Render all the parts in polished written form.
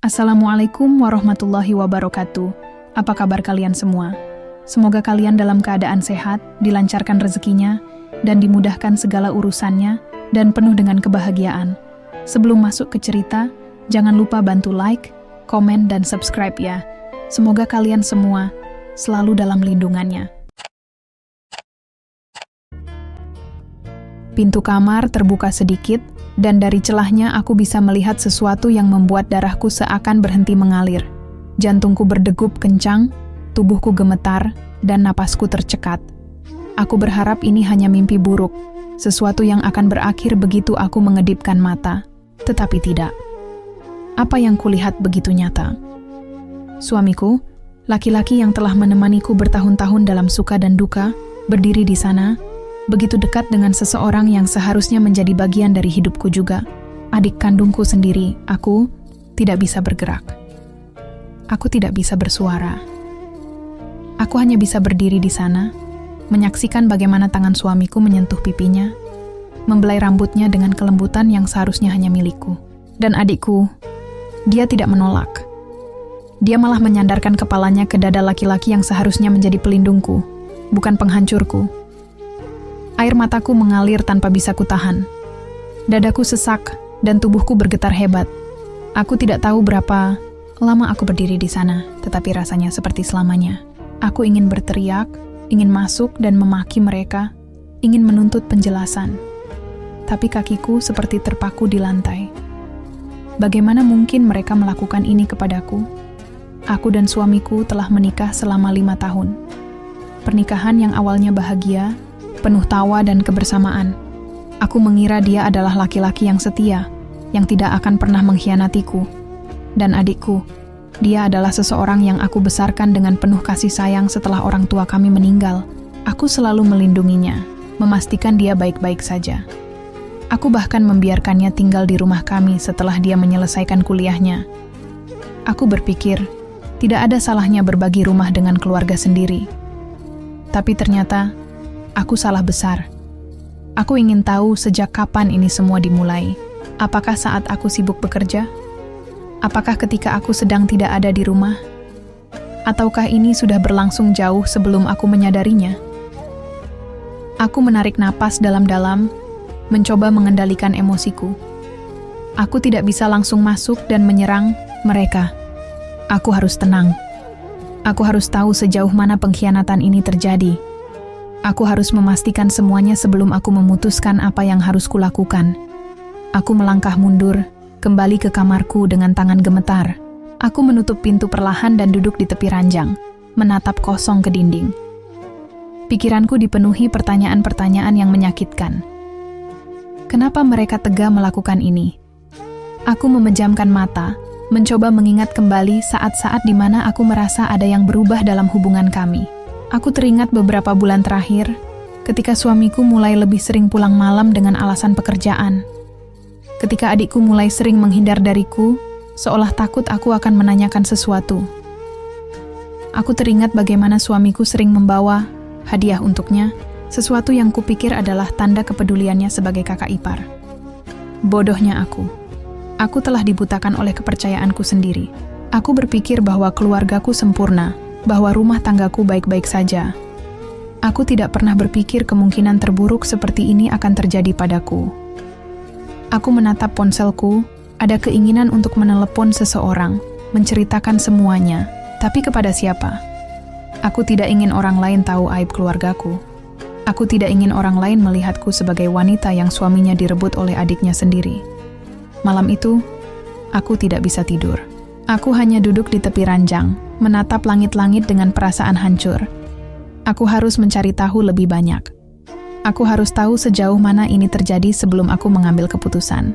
Assalamualaikum warahmatullahi wabarakatuh. Apa kabar kalian semua? Semoga kalian dalam keadaan sehat, dilancarkan rezekinya, dan dimudahkan segala urusannya, dan penuh dengan kebahagiaan. Sebelum masuk ke cerita, jangan lupa bantu like, komen, dan subscribe ya. Semoga kalian semua selalu dalam lindungannya. Pintu kamar terbuka sedikit, dan dari celahnya aku bisa melihat sesuatu yang membuat darahku seakan berhenti mengalir. Jantungku berdegup kencang, tubuhku gemetar, dan napasku tercekat. Aku berharap ini hanya mimpi buruk, sesuatu yang akan berakhir begitu aku mengedipkan mata. Tetapi tidak. Apa yang kulihat begitu nyata. Suamiku, laki-laki yang telah menemaniku bertahun-tahun dalam suka dan duka, berdiri di sana, begitu dekat dengan seseorang yang seharusnya menjadi bagian dari hidupku juga. Adik kandungku sendiri, aku tidak bisa bergerak. Aku tidak bisa bersuara. Aku hanya bisa berdiri di sana, menyaksikan bagaimana tangan suamiku menyentuh pipinya, membelai rambutnya dengan kelembutan yang seharusnya hanya milikku. Dan adikku, dia tidak menolak. Dia malah menyandarkan kepalanya ke dada laki-laki yang seharusnya menjadi pelindungku, bukan penghancurku. Air mataku mengalir tanpa bisa kutahan. Dadaku sesak dan tubuhku bergetar hebat. Aku tidak tahu berapa lama aku berdiri di sana, tetapi rasanya seperti selamanya. Aku ingin berteriak, ingin masuk dan memaki mereka, ingin menuntut penjelasan. Tapi kakiku seperti terpaku di lantai. Bagaimana mungkin mereka melakukan ini kepadaku? Aku dan suamiku telah menikah selama 5 tahun. Pernikahan yang awalnya bahagia, penuh tawa dan kebersamaan. Aku mengira dia adalah laki-laki yang setia, yang tidak akan pernah mengkhianatiku. Dan adikku, dia adalah seseorang yang aku besarkan dengan penuh kasih sayang setelah orang tua kami meninggal. Aku selalu melindunginya, memastikan dia baik-baik saja. Aku bahkan membiarkannya tinggal di rumah kami setelah dia menyelesaikan kuliahnya. Aku berpikir, tidak ada salahnya berbagi rumah dengan keluarga sendiri. Tapi ternyata, aku salah besar. Aku ingin tahu sejak kapan ini semua dimulai. Apakah saat aku sibuk bekerja? Apakah ketika aku sedang tidak ada di rumah? Ataukah ini sudah berlangsung jauh sebelum aku menyadarinya? Aku menarik napas dalam-dalam, mencoba mengendalikan emosiku. Aku tidak bisa langsung masuk dan menyerang mereka. Aku harus tenang. Aku harus tahu sejauh mana pengkhianatan ini terjadi. Aku harus memastikan semuanya sebelum aku memutuskan apa yang harus kulakukan. Aku melangkah mundur, kembali ke kamarku dengan tangan gemetar. Aku menutup pintu perlahan dan duduk di tepi ranjang, menatap kosong ke dinding. Pikiranku dipenuhi pertanyaan-pertanyaan yang menyakitkan. Kenapa mereka tega melakukan ini? Aku memejamkan mata, mencoba mengingat kembali saat-saat di mana aku merasa ada yang berubah dalam hubungan kami. Aku teringat beberapa bulan terakhir, ketika suamiku mulai lebih sering pulang malam dengan alasan pekerjaan. Ketika adikku mulai sering menghindar dariku, seolah takut aku akan menanyakan sesuatu. Aku teringat bagaimana suamiku sering membawa hadiah untuknya, sesuatu yang kupikir adalah tanda kepeduliannya sebagai kakak ipar. Bodohnya aku. Aku telah dibutakan oleh kepercayaanku sendiri. Aku berpikir bahwa keluargaku sempurna, bahwa rumah tanggaku baik-baik saja. Aku tidak pernah berpikir kemungkinan terburuk seperti ini akan terjadi padaku. Aku menatap ponselku, ada keinginan untuk menelepon seseorang, menceritakan semuanya, tapi kepada siapa? Aku tidak ingin orang lain tahu aib keluargaku. Aku tidak ingin orang lain melihatku sebagai wanita yang suaminya direbut oleh adiknya sendiri. Malam itu, aku tidak bisa tidur. Aku hanya duduk di tepi ranjang, menatap langit-langit dengan perasaan hancur. Aku harus mencari tahu lebih banyak. Aku harus tahu sejauh mana ini terjadi sebelum aku mengambil keputusan.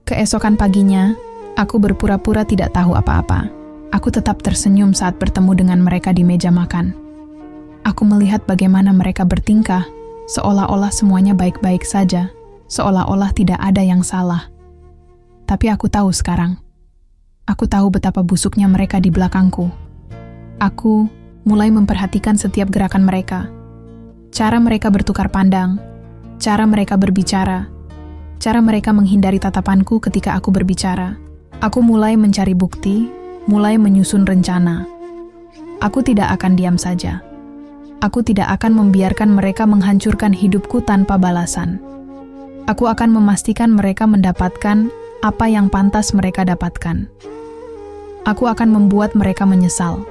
Keesokan paginya, aku berpura-pura tidak tahu apa-apa. Aku tetap tersenyum saat bertemu dengan mereka di meja makan. Aku melihat bagaimana mereka bertingkah, seolah-olah semuanya baik-baik saja, seolah-olah tidak ada yang salah. Tapi aku tahu sekarang. Aku tahu betapa busuknya mereka di belakangku. Aku mulai memperhatikan setiap gerakan mereka. Cara mereka bertukar pandang, cara mereka berbicara, cara mereka menghindari tatapanku ketika aku berbicara. Aku mulai mencari bukti, mulai menyusun rencana. Aku tidak akan diam saja. Aku tidak akan membiarkan mereka menghancurkan hidupku tanpa balasan. Aku akan memastikan mereka mendapatkan apa yang pantas mereka dapatkan. Aku akan membuat mereka menyesal.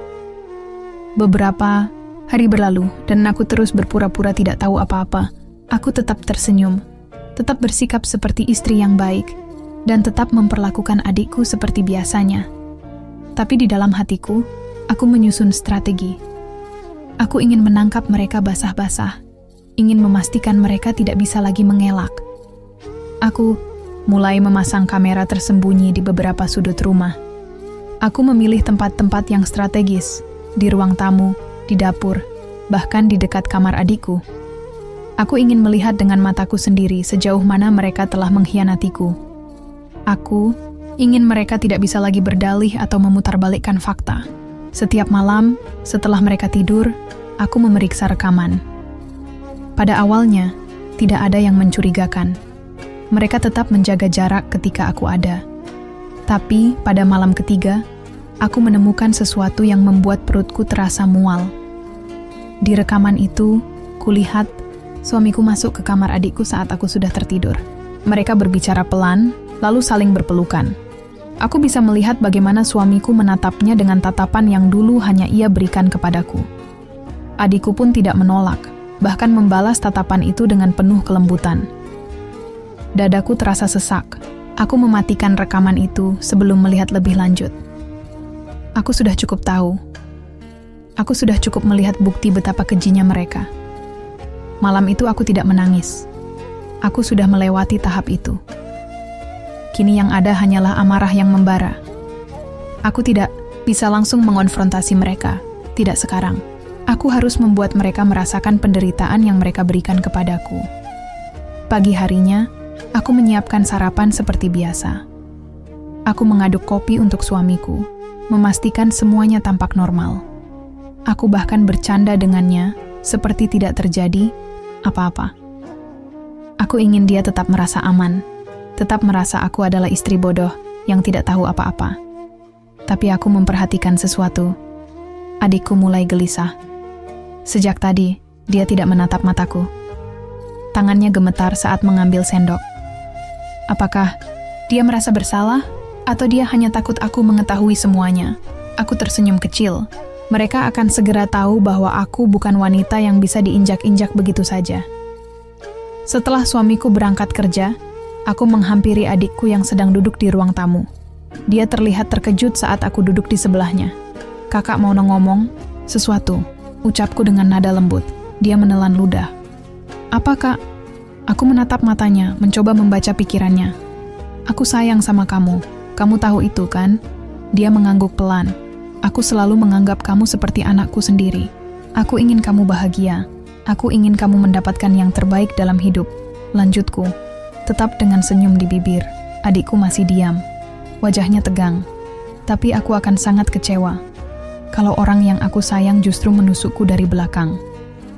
Beberapa hari berlalu dan aku terus berpura-pura tidak tahu apa-apa. Aku tetap tersenyum, tetap bersikap seperti istri yang baik, dan tetap memperlakukan adikku seperti biasanya. Tapi di dalam hatiku, aku menyusun strategi. Aku ingin menangkap mereka basah-basah, ingin memastikan mereka tidak bisa lagi mengelak. Aku mulai memasang kamera tersembunyi di beberapa sudut rumah. Aku memilih tempat-tempat yang strategis, di ruang tamu, di dapur, bahkan di dekat kamar adikku. Aku ingin melihat dengan mataku sendiri sejauh mana mereka telah mengkhianatiku. Aku ingin mereka tidak bisa lagi berdalih atau memutarbalikkan fakta. Setiap malam, setelah mereka tidur, aku memeriksa rekaman. Pada awalnya, tidak ada yang mencurigakan. Mereka tetap menjaga jarak ketika aku ada. Tapi, pada malam ketiga, aku menemukan sesuatu yang membuat perutku terasa mual. Di rekaman itu, kulihat suamiku masuk ke kamar adikku saat aku sudah tertidur. Mereka berbicara pelan, lalu saling berpelukan. Aku bisa melihat bagaimana suamiku menatapnya dengan tatapan yang dulu hanya ia berikan kepadaku. Adikku pun tidak menolak, bahkan membalas tatapan itu dengan penuh kelembutan. Dadaku terasa sesak. Aku mematikan rekaman itu sebelum melihat lebih lanjut. Aku sudah cukup tahu. Aku sudah cukup melihat bukti betapa kejinya mereka. Malam itu aku tidak menangis. Aku sudah melewati tahap itu. Kini yang ada hanyalah amarah yang membara. Aku tidak bisa langsung mengonfrontasi mereka. Tidak sekarang. Aku harus membuat mereka merasakan penderitaan yang mereka berikan kepadaku. Pagi harinya, aku menyiapkan sarapan seperti biasa. Aku mengaduk kopi untuk suamiku, memastikan semuanya tampak normal. Aku bahkan bercanda dengannya, seperti tidak terjadi apa-apa. Aku ingin dia tetap merasa aman, tetap merasa aku adalah istri bodoh yang tidak tahu apa-apa. Tapi aku memperhatikan sesuatu. Adikku mulai gelisah. Sejak tadi, dia tidak menatap mataku. Tangannya gemetar saat mengambil sendok. Apakah dia merasa bersalah? Atau dia hanya takut aku mengetahui semuanya? Aku tersenyum kecil. Mereka akan segera tahu bahwa aku bukan wanita yang bisa diinjak-injak begitu saja. Setelah suamiku berangkat kerja, aku menghampiri adikku yang sedang duduk di ruang tamu. Dia terlihat terkejut saat aku duduk di sebelahnya. Kakak mau ngomong sesuatu, ucapku dengan nada lembut. Dia menelan ludah. Apa, Kak? Aku menatap matanya, mencoba membaca pikirannya. Aku sayang sama kamu. Kamu tahu itu, kan? Dia mengangguk pelan. Aku selalu menganggap kamu seperti anakku sendiri. Aku ingin kamu bahagia. Aku ingin kamu mendapatkan yang terbaik dalam hidup. Lanjutku. Tetap dengan senyum di bibir. Adikku masih diam. Wajahnya tegang. Tapi aku akan sangat kecewa kalau orang yang aku sayang justru menusukku dari belakang.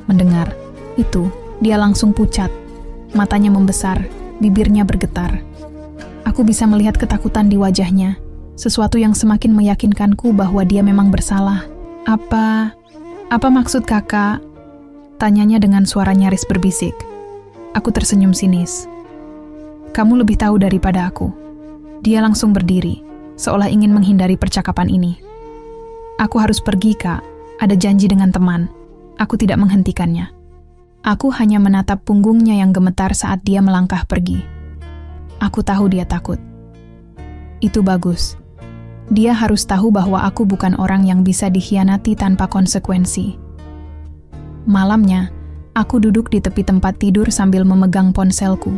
Mendengar itu, dia langsung pucat. Matanya membesar, bibirnya bergetar. Aku bisa melihat ketakutan di wajahnya, sesuatu yang semakin meyakinkanku bahwa dia memang bersalah. Apa maksud kakak? Tanyanya dengan suara nyaris berbisik. Aku tersenyum sinis. Kamu lebih tahu daripada aku. Dia langsung berdiri, seolah ingin menghindari percakapan ini. Aku harus pergi, Kak. Ada janji dengan teman. Aku tidak menghentikannya. Aku hanya menatap punggungnya yang gemetar saat dia melangkah pergi. Aku tahu dia takut. Itu bagus. Dia harus tahu bahwa aku bukan orang yang bisa dikhianati tanpa konsekuensi. Malamnya, aku duduk di tepi tempat tidur sambil memegang ponselku.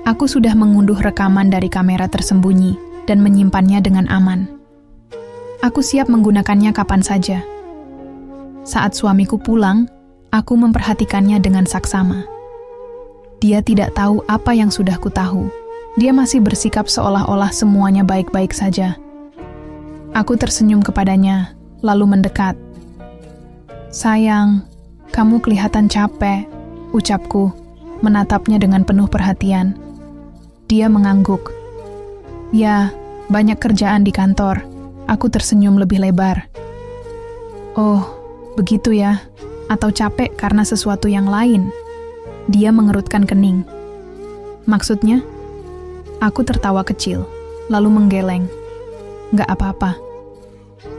Aku sudah mengunduh rekaman dari kamera tersembunyi dan menyimpannya dengan aman. Aku siap menggunakannya kapan saja. Saat suamiku pulang, aku memperhatikannya dengan saksama. Dia tidak tahu apa yang sudah kutahu. Dia masih bersikap seolah-olah semuanya baik-baik saja. Aku tersenyum kepadanya, lalu mendekat. Sayang, kamu kelihatan capek, ucapku, menatapnya dengan penuh perhatian. Dia mengangguk. Ya, Banyak kerjaan di kantor. Aku tersenyum lebih lebar. Oh, begitu ya. Atau capek karena sesuatu yang lain? Dia mengerutkan kening. Maksudnya? Aku tertawa kecil, lalu menggeleng. Nggak apa-apa.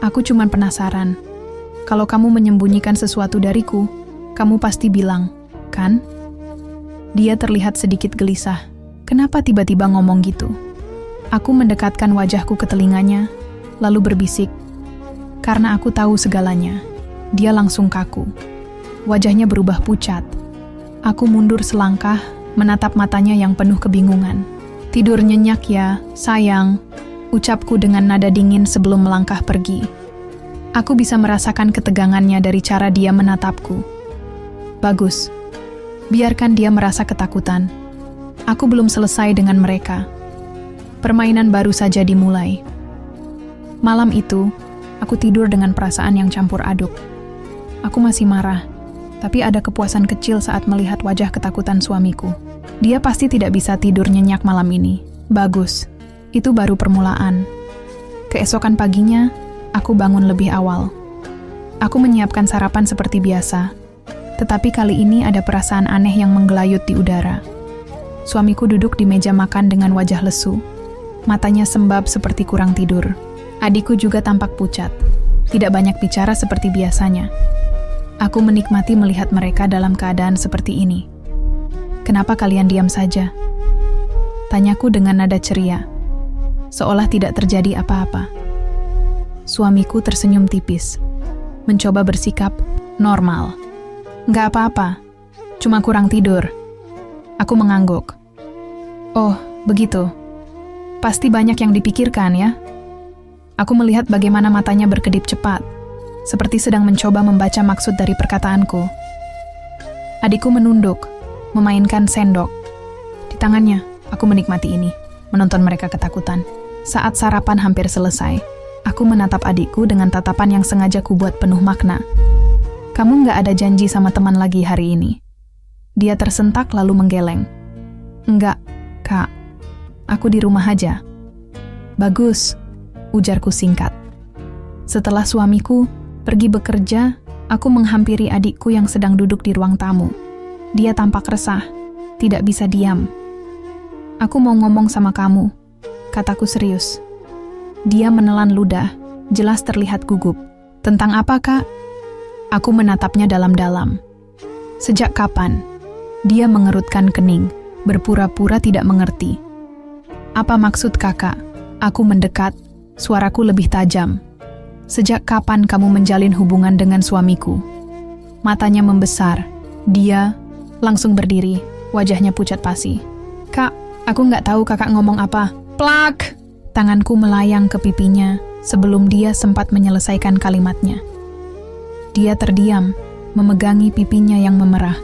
Aku cuma penasaran. Kalau kamu menyembunyikan sesuatu dariku, kamu pasti bilang, kan? Dia terlihat sedikit gelisah. Kenapa tiba-tiba ngomong gitu? Aku mendekatkan wajahku ke telinganya, lalu berbisik. Karena aku tahu segalanya. Dia langsung kaku. Wajahnya berubah pucat. Aku mundur selangkah, menatap matanya yang penuh kebingungan. Tidur nyenyak ya, sayang, ucapku dengan nada dingin sebelum melangkah pergi. Aku bisa merasakan ketegangannya dari cara dia menatapku. Bagus. Biarkan dia merasa ketakutan. Aku belum selesai dengan mereka. Permainan baru saja dimulai. Malam itu, aku tidur dengan perasaan yang campur aduk. Aku masih marah, tapi ada kepuasan kecil saat melihat wajah ketakutan suamiku. Dia pasti tidak bisa tidur nyenyak malam ini. Bagus, itu baru permulaan. Keesokan paginya, aku bangun lebih awal. Aku menyiapkan sarapan seperti biasa, tetapi kali ini ada perasaan aneh yang menggelayut di udara. Suamiku duduk di meja makan dengan wajah lesu. Matanya sembab seperti kurang tidur. Adikku juga tampak pucat. Tidak banyak bicara seperti biasanya. Aku menikmati melihat mereka dalam keadaan seperti ini. Kenapa kalian diam saja? Tanyaku dengan nada ceria, seolah tidak terjadi apa-apa. Suamiku tersenyum tipis, mencoba bersikap normal. Nggak apa-apa, cuma kurang tidur. Aku mengangguk. Oh, begitu. Pasti banyak yang dipikirkan ya. Aku melihat bagaimana matanya berkedip cepat, seperti sedang mencoba membaca maksud dari perkataanku. Adikku menunduk, memainkan sendok. Di tangannya, aku menikmati ini, menonton mereka ketakutan. Saat sarapan hampir selesai, aku menatap adikku dengan tatapan yang sengaja kubuat penuh makna. Kamu nggak ada janji sama teman lagi hari ini? Dia tersentak lalu menggeleng. Enggak, Kak. Aku di rumah aja. Bagus, ujarku singkat. Setelah suamiku pergi bekerja, aku menghampiri adikku yang sedang duduk di ruang tamu. Dia tampak resah, tidak bisa diam. Aku mau ngomong sama kamu, kataku serius. Dia menelan ludah, jelas terlihat gugup. Tentang apa, Kak? Aku menatapnya dalam-dalam. Sejak kapan? Dia mengerutkan kening, berpura-pura tidak mengerti. Apa maksud kakak? Aku mendekat, suaraku lebih tajam. Sejak kapan kamu menjalin hubungan dengan suamiku? Matanya membesar. Dia langsung berdiri, wajahnya pucat pasi. Kak, aku nggak tahu kakak ngomong apa. Plak! Tanganku melayang ke pipinya sebelum dia sempat menyelesaikan kalimatnya. Dia terdiam, memegangi pipinya yang memerah.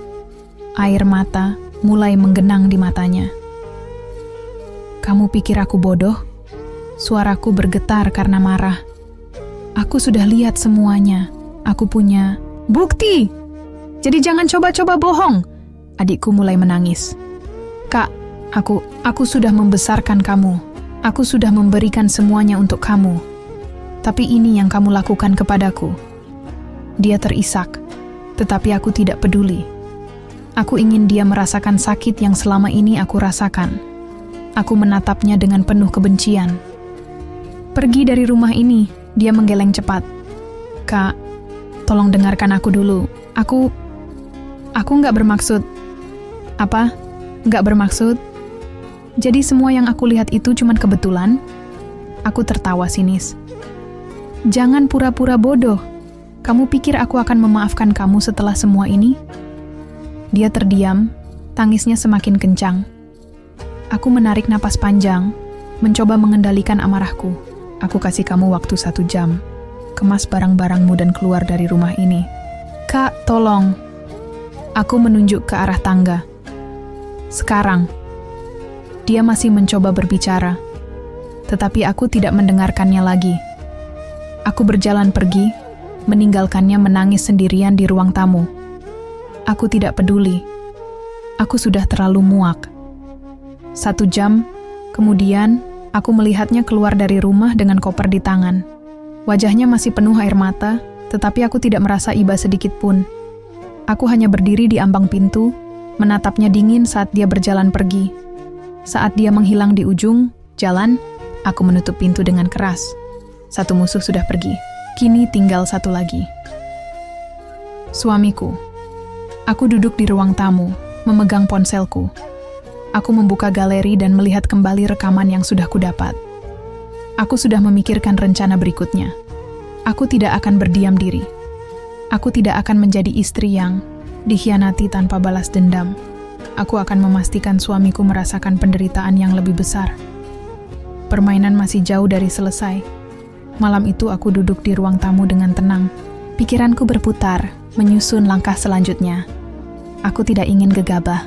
Air mata mulai menggenang di matanya. Kamu pikir aku bodoh? Suaraku bergetar karena marah. Aku sudah lihat semuanya. Aku punya bukti. Jadi jangan coba-coba bohong. Adikku mulai menangis. Kak, aku sudah membesarkan kamu. Aku sudah memberikan semuanya untuk kamu. Tapi ini yang kamu lakukan kepadaku. Dia terisak, tetapi aku tidak peduli. Aku ingin dia merasakan sakit yang selama ini aku rasakan. Aku menatapnya dengan penuh kebencian. Pergi dari rumah ini, dia menggeleng cepat. Kak, tolong dengarkan aku dulu. Aku nggak bermaksud. Apa? Nggak bermaksud? Jadi semua yang aku lihat itu cuma kebetulan? Aku tertawa sinis. Jangan pura-pura bodoh. Kamu pikir aku akan memaafkan kamu setelah semua ini? Dia terdiam, tangisnya semakin kencang. Aku menarik napas panjang, mencoba mengendalikan amarahku. Aku kasih kamu waktu 1 jam. Kemas barang-barangmu dan keluar dari rumah ini. Kak, tolong. Aku menunjuk ke arah tangga. Sekarang. Dia masih mencoba berbicara, tetapi aku tidak mendengarkannya lagi. Aku berjalan pergi, meninggalkannya menangis sendirian di ruang tamu. Aku tidak peduli. Aku sudah terlalu muak. 1 jam, kemudian Aku melihatnya keluar dari rumah dengan koper di tangan. Wajahnya masih penuh air mata, tetapi aku tidak merasa iba sedikit pun. Aku hanya berdiri di ambang pintu, menatapnya dingin saat dia berjalan pergi. Saat dia menghilang di ujung jalan, aku menutup pintu dengan keras. Satu musuh sudah pergi, kini tinggal satu lagi. Suamiku. Aku duduk di ruang tamu, memegang ponselku. Aku membuka galeri dan melihat kembali rekaman yang sudah kudapat. Aku sudah memikirkan rencana berikutnya. Aku tidak akan berdiam diri. Aku tidak akan menjadi istri yang dikhianati tanpa balas dendam. Aku akan memastikan suamiku merasakan penderitaan yang lebih besar. Permainan masih jauh dari selesai. Malam itu aku duduk di ruang tamu dengan tenang. Pikiranku berputar, menyusun langkah selanjutnya. Aku tidak ingin gegabah.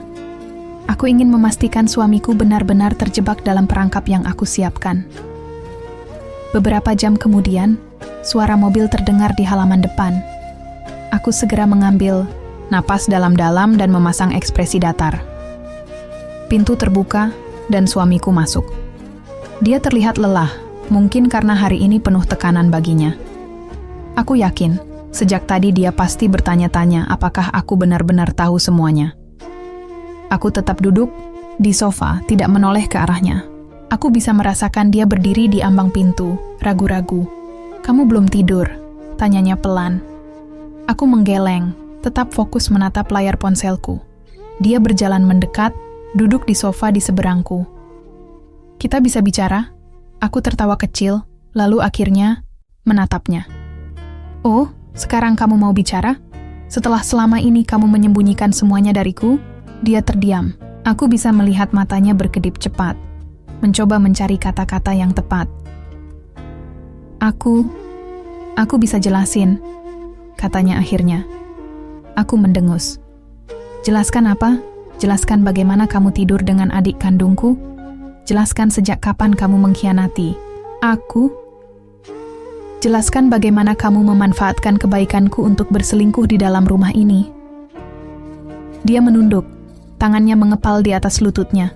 Aku ingin memastikan suamiku benar-benar terjebak dalam perangkap yang aku siapkan. Beberapa jam kemudian, suara mobil terdengar di halaman depan. Aku segera mengambil napas dalam-dalam dan memasang ekspresi datar. Pintu terbuka dan suamiku masuk. Dia terlihat lelah, mungkin karena hari ini penuh tekanan baginya. Aku yakin, sejak tadi dia pasti bertanya-tanya apakah aku benar-benar tahu semuanya. Aku tetap duduk di sofa, tidak menoleh ke arahnya. Aku bisa merasakan dia berdiri di ambang pintu, ragu-ragu. "Kamu belum tidur?" tanyanya pelan. Aku menggeleng, tetap fokus menatap layar ponselku. Dia berjalan mendekat, duduk di sofa di seberangku. "Kita bisa bicara?" Aku tertawa kecil, lalu akhirnya menatapnya. "Oh, sekarang kamu mau bicara? Setelah selama ini kamu menyembunyikan semuanya dariku?" Dia terdiam. Aku bisa melihat matanya berkedip cepat, mencoba mencari kata-kata yang tepat. Aku bisa jelasin," katanya akhirnya. Aku mendengus. "Jelaskan apa? Jelaskan bagaimana kamu tidur dengan adik kandungku? Jelaskan sejak kapan kamu mengkhianati aku? Jelaskan bagaimana kamu memanfaatkan kebaikanku untuk berselingkuh di dalam rumah ini." Dia menunduk. Tangannya mengepal di atas lututnya.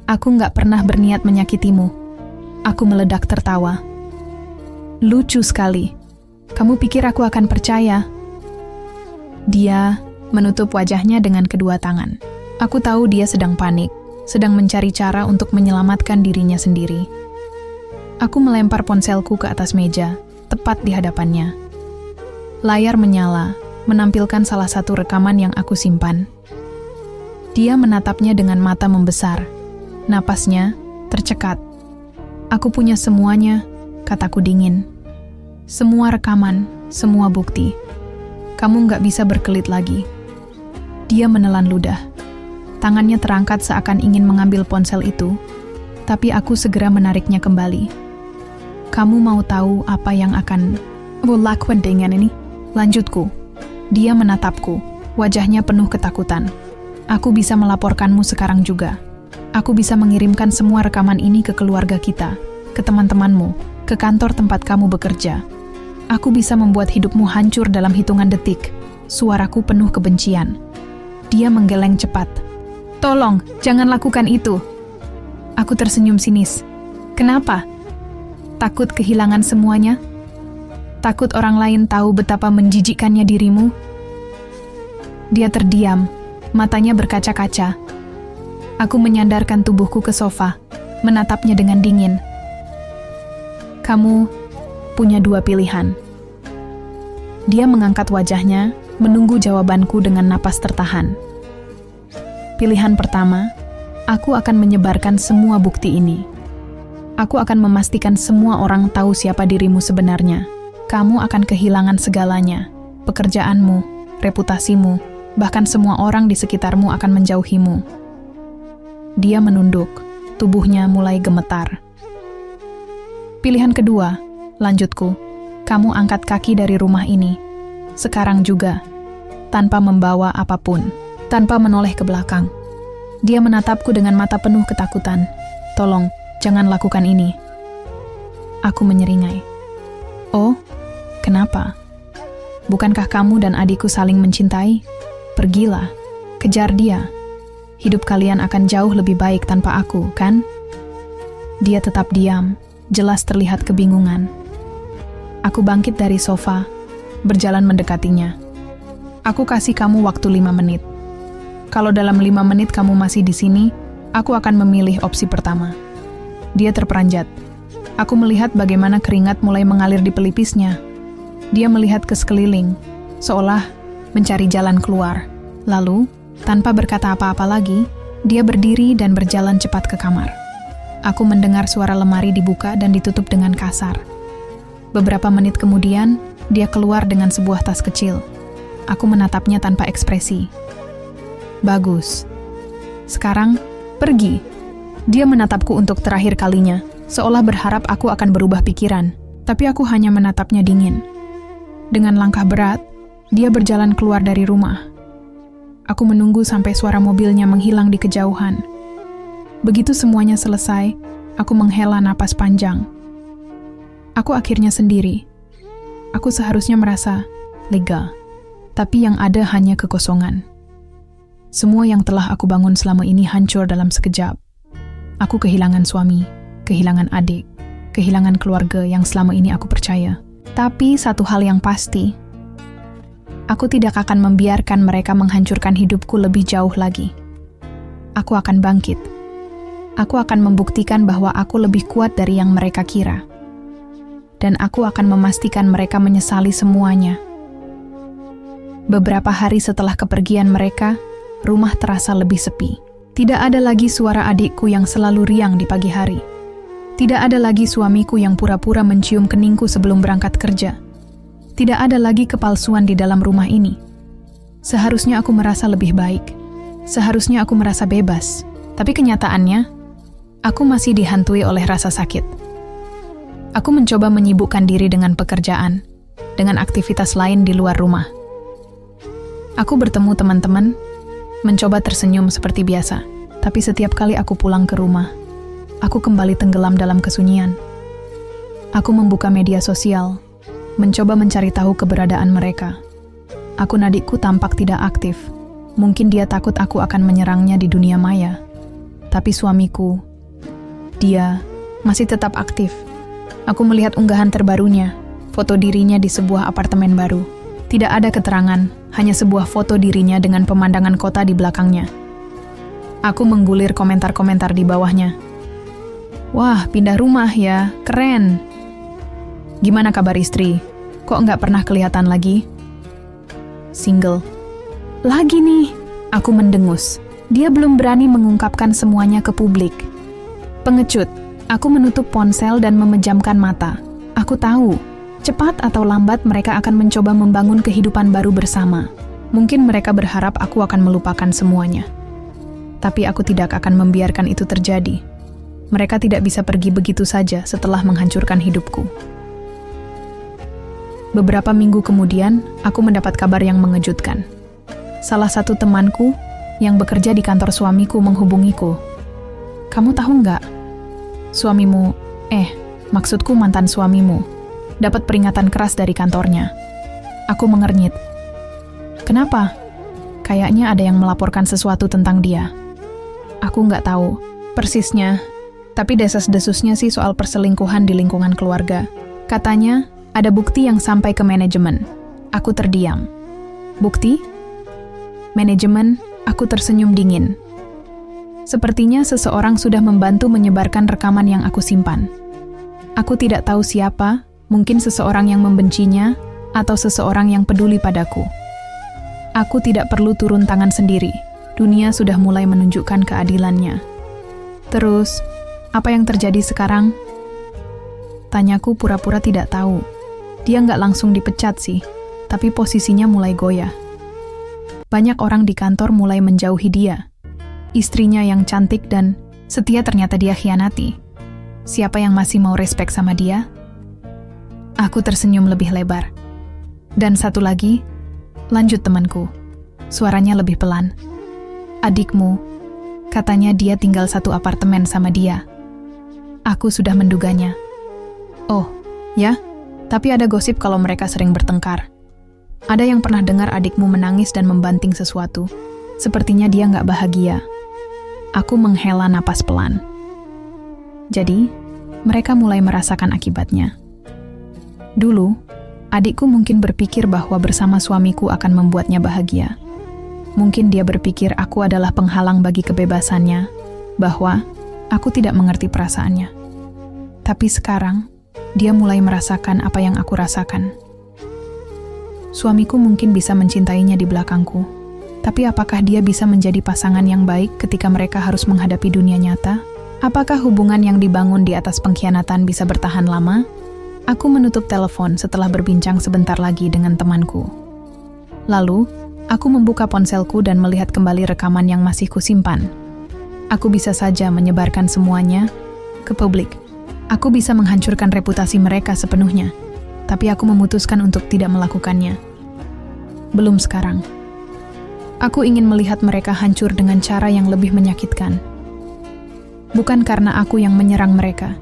"Aku nggak pernah berniat menyakitimu." Aku meledak tertawa. "Lucu sekali. Kamu pikir aku akan percaya?" Dia menutup wajahnya dengan kedua tangan. Aku tahu dia sedang panik, sedang mencari cara untuk menyelamatkan dirinya sendiri. Aku melempar ponselku ke atas meja, tepat di hadapannya. Layar menyala, menampilkan salah satu rekaman yang aku simpan. Dia menatapnya dengan mata membesar. Napasnya tercekat. "Aku punya semuanya," kataku dingin. "Semua rekaman, semua bukti. Kamu nggak bisa berkelit lagi." Dia menelan ludah. Tangannya terangkat seakan ingin mengambil ponsel itu, tapi aku segera menariknya kembali. "Kamu mau tahu apa yang akan aku lakukan dengan ini?" Lanjutku. Dia menatapku, wajahnya penuh ketakutan. "Aku bisa melaporkanmu sekarang juga. Aku bisa mengirimkan semua rekaman ini ke keluarga kita, ke teman-temanmu, ke kantor tempat kamu bekerja. Aku bisa membuat hidupmu hancur dalam hitungan detik." Suaraku penuh kebencian. Dia menggeleng cepat. "Tolong, jangan lakukan itu." Aku tersenyum sinis. "Kenapa? Takut kehilangan semuanya? Takut orang lain tahu betapa menjijikkannya dirimu?" Dia terdiam. Matanya berkaca-kaca. Aku menyandarkan tubuhku ke sofa, menatapnya dengan dingin. "Kamu punya dua pilihan." Dia mengangkat wajahnya, menunggu jawabanku dengan napas tertahan. "Pilihan pertama, aku akan menyebarkan semua bukti ini. Aku akan memastikan semua orang tahu siapa dirimu sebenarnya. Kamu akan kehilangan segalanya, pekerjaanmu, reputasimu, bahkan semua orang di sekitarmu akan menjauhimu." Dia menunduk, tubuhnya mulai gemetar. "Pilihan kedua," lanjutku, "kamu angkat kaki dari rumah ini, sekarang juga, tanpa membawa apapun, tanpa menoleh ke belakang." Dia menatapku dengan mata penuh ketakutan. "Tolong, jangan lakukan ini." Aku menyeringai. "Oh, kenapa? Bukankah kamu dan adikku saling mencintai? Pergilah, kejar dia. Hidup kalian akan jauh lebih baik tanpa aku, kan?" Dia tetap diam, jelas terlihat kebingungan. Aku bangkit dari sofa, berjalan mendekatinya. Aku kasih kamu waktu 5 menit. Kalau dalam 5 menit kamu masih di sini, aku akan memilih opsi pertama. Dia terperanjat. Aku melihat bagaimana keringat mulai mengalir di pelipisnya. Dia melihat ke sekeliling, seolah mencari jalan keluar. Lalu, tanpa berkata apa-apa lagi, dia berdiri dan berjalan cepat ke kamar. Aku mendengar suara lemari dibuka dan ditutup dengan kasar. Beberapa menit kemudian, dia keluar dengan sebuah tas kecil. Aku menatapnya tanpa ekspresi. Bagus. Sekarang, pergi. Dia menatapku untuk terakhir kalinya, seolah berharap aku akan berubah pikiran, tapi aku hanya menatapnya dingin. Dengan langkah berat, dia berjalan keluar dari rumah. Aku menunggu sampai suara mobilnya menghilang di kejauhan. Begitu semuanya selesai, aku menghela napas panjang. Aku akhirnya sendiri. Aku seharusnya merasa lega, tapi yang ada hanya kekosongan. Semua yang telah aku bangun selama ini hancur dalam sekejap. Aku kehilangan suami, kehilangan adik, kehilangan keluarga yang selama ini aku percaya. Tapi satu hal yang pasti, aku tidak akan membiarkan mereka menghancurkan hidupku lebih jauh lagi. Aku akan bangkit. Aku akan membuktikan bahwa aku lebih kuat dari yang mereka kira. Dan aku akan memastikan mereka menyesali semuanya. Beberapa hari setelah kepergian mereka, rumah terasa lebih sepi. Tidak ada lagi suara adikku yang selalu riang di pagi hari. Tidak ada lagi suamiku yang pura-pura mencium keningku sebelum berangkat kerja. Tidak ada lagi kepalsuan di dalam rumah ini. Seharusnya aku merasa lebih baik. Seharusnya aku merasa bebas. Tapi kenyataannya, aku masih dihantui oleh rasa sakit. Aku mencoba menyibukkan diri dengan pekerjaan, dengan aktivitas lain di luar rumah. Aku bertemu teman-teman, mencoba tersenyum seperti biasa, tapi setiap kali aku pulang ke rumah, aku kembali tenggelam dalam kesunyian. Aku membuka media sosial, mencoba mencari tahu keberadaan mereka. Akun adikku tampak tidak aktif. Mungkin dia takut aku akan menyerangnya di dunia maya. Tapi suamiku, dia masih tetap aktif. Aku melihat unggahan terbarunya, foto dirinya di sebuah apartemen baru. Tidak ada keterangan, hanya sebuah foto dirinya dengan pemandangan kota di belakangnya. Aku menggulir komentar-komentar di bawahnya. Wah, pindah rumah ya, keren. Gimana kabar istri? Kok nggak pernah kelihatan lagi? Single. Lagi nih, aku mendengus. Dia belum berani mengungkapkan semuanya ke publik. Pengecut, aku menutup ponsel dan memejamkan mata. Aku tahu, cepat atau lambat mereka akan mencoba membangun kehidupan baru bersama. Mungkin mereka berharap aku akan melupakan semuanya. Tapi aku tidak akan membiarkan itu terjadi. Mereka tidak bisa pergi begitu saja setelah menghancurkan hidupku. Beberapa minggu kemudian, aku mendapat kabar yang mengejutkan. Salah satu temanku yang bekerja di kantor suamiku menghubungiku. Kamu tahu nggak? Suamimu, maksudku mantan suamimu, dapat peringatan keras dari kantornya. Aku mengernyit. Kenapa? Kayaknya ada yang melaporkan sesuatu tentang dia. Aku nggak tahu persisnya, tapi desas-desusnya sih soal perselingkuhan di lingkungan keluarga. Katanya, ada bukti yang sampai ke manajemen. Aku terdiam. Bukti? Manajemen, aku tersenyum dingin. Sepertinya seseorang sudah membantu menyebarkan rekaman yang aku simpan. Aku tidak tahu siapa, mungkin seseorang yang membencinya, atau seseorang yang peduli padaku. Aku tidak perlu turun tangan sendiri. Dunia sudah mulai menunjukkan keadilannya. Terus, apa yang terjadi sekarang? Tanyaku pura-pura tidak tahu. Dia nggak langsung dipecat sih, tapi posisinya mulai goyah. Banyak orang di kantor mulai menjauhi dia. Istrinya yang cantik dan setia ternyata dia khianati. Siapa yang masih mau respek sama dia? Aku tersenyum lebih lebar. Dan satu lagi, lanjut temanku. Suaranya lebih pelan. Adikmu, katanya dia tinggal satu apartemen sama dia. Aku sudah menduganya. Oh, ya? Tapi ada gosip kalau mereka sering bertengkar. Ada yang pernah dengar adikmu menangis dan membanting sesuatu. Sepertinya dia nggak bahagia. Aku menghela napas pelan. Jadi, mereka mulai merasakan akibatnya. Dulu, adikku mungkin berpikir bahwa bersama suamiku akan membuatnya bahagia. Mungkin dia berpikir aku adalah penghalang bagi kebebasannya, bahwa aku tidak mengerti perasaannya. Tapi sekarang, dia mulai merasakan apa yang aku rasakan. Suamiku mungkin bisa mencintainya di belakangku, tapi apakah dia bisa menjadi pasangan yang baik ketika mereka harus menghadapi dunia nyata? Apakah hubungan yang dibangun di atas pengkhianatan bisa bertahan lama? Aku menutup telepon setelah berbincang sebentar lagi dengan temanku. Lalu, aku membuka ponselku dan melihat kembali rekaman yang masih kusimpan. Aku bisa saja menyebarkan semuanya ke publik. Aku bisa menghancurkan reputasi mereka sepenuhnya, tapi aku memutuskan untuk tidak melakukannya. Belum sekarang. Aku ingin melihat mereka hancur dengan cara yang lebih menyakitkan. Bukan karena aku yang menyerang mereka,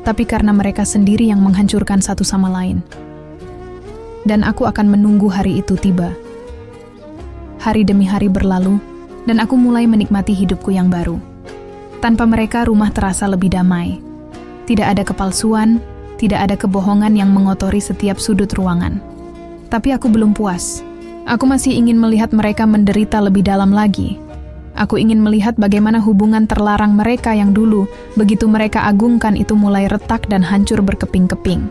tapi karena mereka sendiri yang menghancurkan satu sama lain. Dan aku akan menunggu hari itu tiba. Hari demi hari berlalu, dan aku mulai menikmati hidupku yang baru. Tanpa mereka, rumah terasa lebih damai. Tidak ada kepalsuan, tidak ada kebohongan yang mengotori setiap sudut ruangan. Tapi aku belum puas. Aku masih ingin melihat mereka menderita lebih dalam lagi. Aku ingin melihat bagaimana hubungan terlarang mereka yang dulu, begitu mereka agungkan itu mulai retak dan hancur berkeping-keping.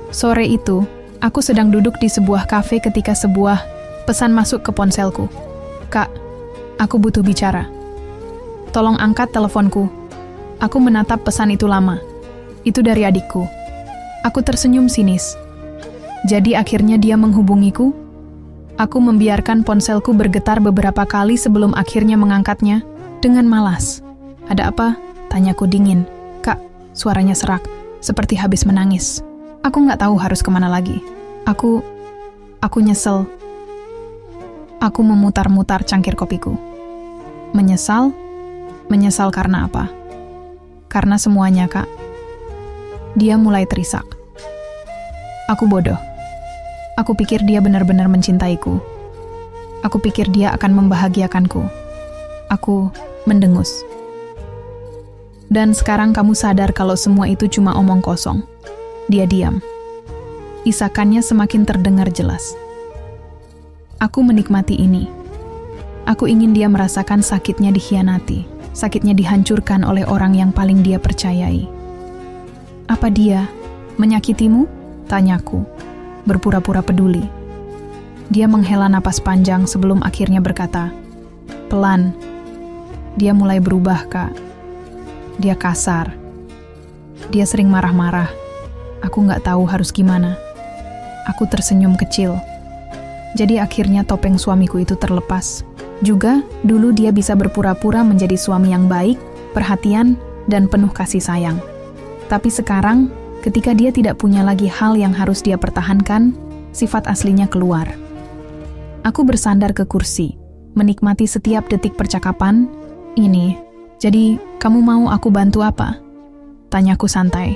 Sore itu, aku sedang duduk di sebuah kafe ketika sebuah pesan masuk ke ponselku. "Kak, aku butuh bicara. Tolong angkat teleponku." Aku menatap pesan itu lama. Itu dari adikku. Aku tersenyum sinis. Jadi akhirnya dia menghubungiku? Aku membiarkan ponselku bergetar beberapa kali sebelum akhirnya mengangkatnya dengan malas. "Ada apa?" tanyaku dingin. "Kak," suaranya serak, seperti habis menangis. Aku nggak tahu harus kemana lagi. Aku nyesel. Aku memutar-mutar cangkir kopiku. Menyesal? Menyesal karena apa? Karena semuanya, Kak. Dia mulai terisak. Aku bodoh. Aku pikir dia benar-benar mencintaiku. Aku pikir dia akan membahagiakanku. Aku mendengus. Dan sekarang kamu sadar kalau semua itu cuma omong kosong. Dia diam. Isakannya semakin terdengar jelas. Aku menikmati ini. Aku ingin dia merasakan sakitnya dikhianati, sakitnya dihancurkan oleh orang yang paling dia percayai. "Apa dia menyakitimu?" tanyaku, berpura-pura peduli. Dia menghela napas panjang sebelum akhirnya berkata, pelan, "Dia mulai berubah, Kak. Dia kasar. Dia sering marah-marah. Aku nggak tahu harus gimana." Aku tersenyum kecil. Jadi akhirnya topeng suamiku itu terlepas. Juga, dulu dia bisa berpura-pura menjadi suami yang baik, perhatian, dan penuh kasih sayang. Tapi sekarang, ketika dia tidak punya lagi hal yang harus dia pertahankan, sifat aslinya keluar. Aku bersandar ke kursi, menikmati setiap detik percakapan. "Ini, jadi kamu mau aku bantu apa?" tanyaku santai.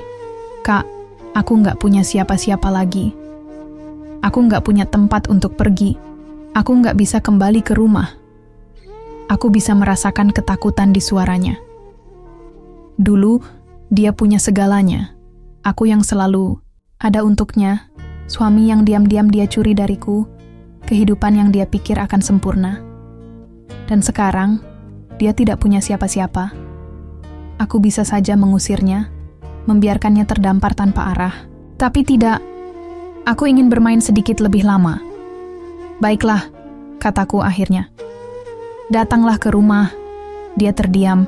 "Kak, aku nggak punya siapa-siapa lagi. Aku nggak punya tempat untuk pergi. Aku nggak bisa kembali ke rumah." Aku bisa merasakan ketakutan di suaranya. Dulu, dia punya segalanya. Aku yang selalu ada untuknya, suami yang diam-diam dia curi dariku, kehidupan yang dia pikir akan sempurna. Dan sekarang, dia tidak punya siapa-siapa. Aku bisa saja mengusirnya, membiarkannya terdampar tanpa arah. Tapi tidak, aku ingin bermain sedikit lebih lama. "Baiklah," kataku akhirnya. "Datanglah ke rumah." Dia terdiam.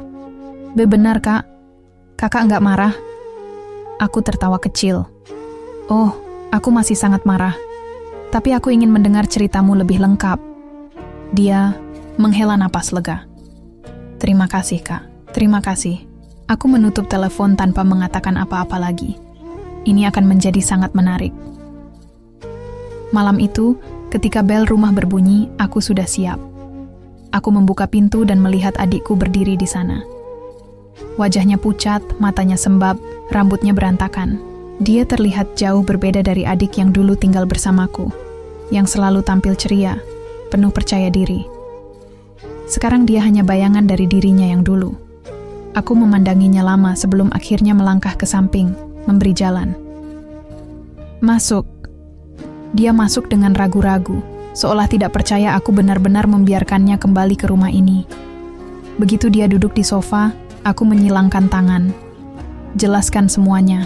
"Benar, Kak. Kakak nggak marah?" Aku tertawa kecil. "Oh, aku masih sangat marah. Tapi aku ingin mendengar ceritamu lebih lengkap." Dia menghela napas lega. "Terima kasih, Kak. Terima kasih." Aku menutup telepon tanpa mengatakan apa-apa lagi. Ini akan menjadi sangat menarik. Malam itu, ketika bel rumah berbunyi, aku sudah siap. Aku membuka pintu dan melihat adikku berdiri di sana. Wajahnya pucat, matanya sembab, rambutnya berantakan. Dia terlihat jauh berbeda dari adik yang dulu tinggal bersamaku, yang selalu tampil ceria, penuh percaya diri. Sekarang dia hanya bayangan dari dirinya yang dulu. Aku memandanginya lama sebelum akhirnya melangkah ke samping, memberi jalan. Masuk. Dia masuk dengan ragu-ragu, seolah tidak percaya aku benar-benar membiarkannya kembali ke rumah ini. Begitu dia duduk di sofa, aku menyilangkan tangan. Jelaskan semuanya.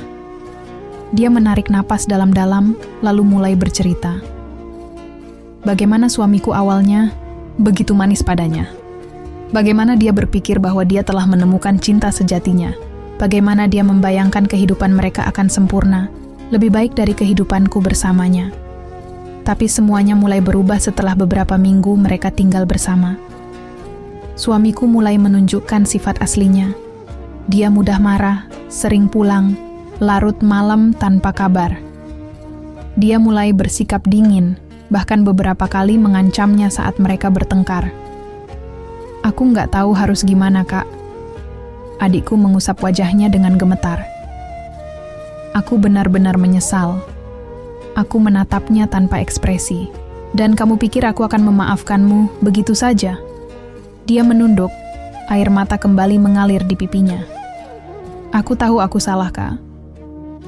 Dia menarik napas dalam-dalam, lalu mulai bercerita. Bagaimana suamiku awalnya begitu manis padanya. Bagaimana dia berpikir bahwa dia telah menemukan cinta sejatinya. Bagaimana dia membayangkan kehidupan mereka akan sempurna, lebih baik dari kehidupanku bersamanya. Tapi semuanya mulai berubah setelah beberapa minggu mereka tinggal bersama. Suamiku mulai menunjukkan sifat aslinya. Dia mudah marah, sering pulang, larut malam tanpa kabar. Dia mulai bersikap dingin, bahkan beberapa kali mengancamnya saat mereka bertengkar. Aku nggak tahu harus gimana, Kak. Adikku mengusap wajahnya dengan gemetar. Aku benar-benar menyesal. Aku menatapnya tanpa ekspresi. Dan kamu pikir aku akan memaafkanmu begitu saja? Dia menunduk, air mata kembali mengalir di pipinya. Aku tahu aku salah, Kak.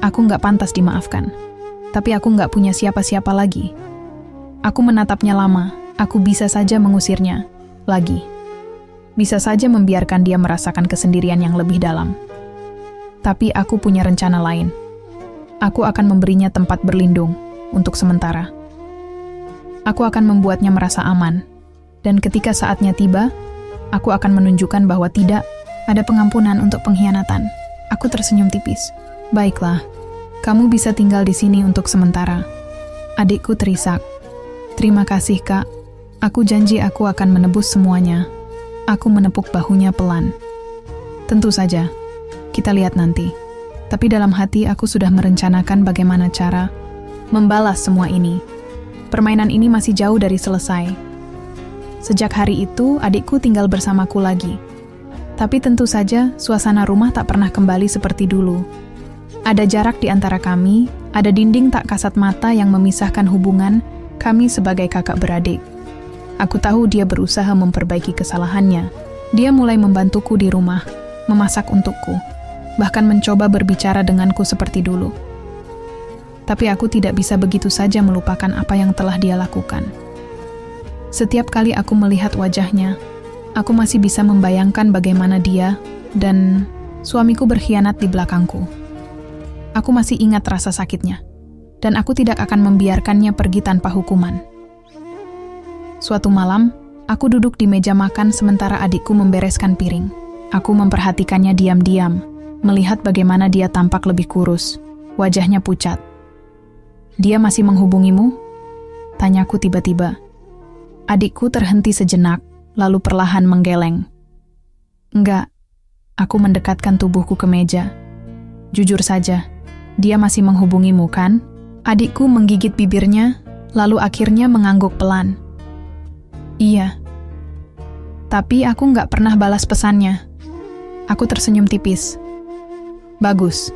Aku nggak pantas dimaafkan. Tapi aku nggak punya siapa-siapa lagi. Aku menatapnya lama, aku bisa saja mengusirnya. Lagi. Bisa saja membiarkan dia merasakan kesendirian yang lebih dalam. Tapi aku punya rencana lain. Aku akan memberinya tempat berlindung untuk sementara. Aku akan membuatnya merasa aman. Dan ketika saatnya tiba, aku akan menunjukkan bahwa tidak ada pengampunan untuk pengkhianatan. Aku tersenyum tipis. Baiklah, kamu bisa tinggal di sini untuk sementara. Adikku terisak. Terima kasih, Kak. Aku janji aku akan menebus semuanya. Aku menepuk bahunya pelan. Tentu saja, kita lihat nanti. Tapi dalam hati aku sudah merencanakan bagaimana cara membalas semua ini. Permainan ini masih jauh dari selesai. Sejak hari itu, adikku tinggal bersamaku lagi. Tapi tentu saja, suasana rumah tak pernah kembali seperti dulu. Ada jarak di antara kami, ada dinding tak kasat mata yang memisahkan hubungan kami sebagai kakak beradik. Aku tahu dia berusaha memperbaiki kesalahannya. Dia mulai membantuku di rumah, memasak untukku, bahkan mencoba berbicara denganku seperti dulu. Tapi aku tidak bisa begitu saja melupakan apa yang telah dia lakukan. Setiap kali aku melihat wajahnya, aku masih bisa membayangkan bagaimana dia dan suamiku berkhianat di belakangku. Aku masih ingat rasa sakitnya, dan aku tidak akan membiarkannya pergi tanpa hukuman. Suatu malam, aku duduk di meja makan sementara adikku membereskan piring. Aku memperhatikannya diam-diam, melihat bagaimana dia tampak lebih kurus, wajahnya pucat. Dia masih menghubungimu? Tanyaku tiba-tiba. Adikku terhenti sejenak, lalu perlahan menggeleng. Enggak, aku mendekatkan tubuhku ke meja. Jujur saja, dia masih menghubungimu, kan? Adikku menggigit bibirnya, lalu akhirnya mengangguk pelan. Iya. Tapi aku nggak pernah balas pesannya. Aku tersenyum tipis. Bagus.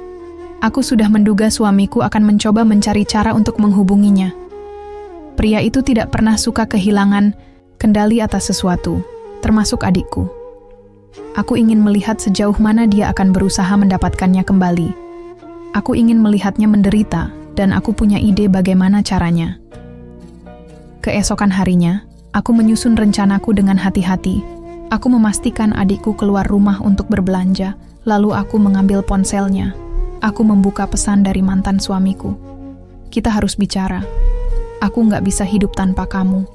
Aku sudah menduga suamiku akan mencoba mencari cara untuk menghubunginya. Pria itu tidak pernah suka kehilangan kendali atas sesuatu, termasuk adikku. Aku ingin melihat sejauh mana dia akan berusaha mendapatkannya kembali. Aku ingin melihatnya menderita, dan aku punya ide bagaimana caranya. Keesokan harinya, aku menyusun rencanaku dengan hati-hati. Aku memastikan adikku keluar rumah untuk berbelanja, lalu aku mengambil ponselnya. Aku membuka pesan dari mantan suamiku. Kita harus bicara. Aku nggak bisa hidup tanpa kamu.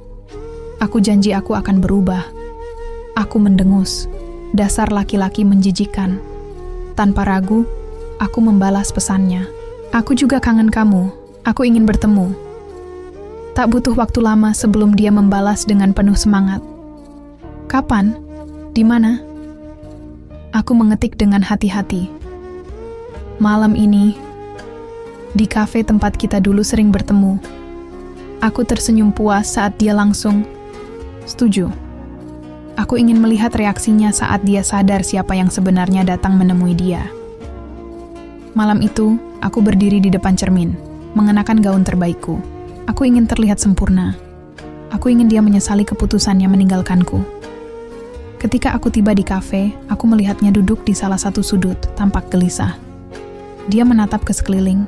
Aku janji aku akan berubah. Aku mendengus. Dasar laki-laki menjijikan. Tanpa ragu, aku membalas pesannya. Aku juga kangen kamu. Aku ingin bertemu. Tak butuh waktu lama sebelum dia membalas dengan penuh semangat. Kapan? Di mana? Aku mengetik dengan hati-hati. Malam ini, di kafe tempat kita dulu sering bertemu. Aku tersenyum puas saat dia langsung setuju. Aku ingin melihat reaksinya saat dia sadar siapa yang sebenarnya datang menemui dia. Malam itu, aku berdiri di depan cermin, mengenakan gaun terbaikku. Aku ingin terlihat sempurna. Aku ingin dia menyesali keputusannya meninggalkanku. Ketika aku tiba di kafe, aku melihatnya duduk di salah satu sudut, tampak gelisah. Dia menatap ke sekeliling,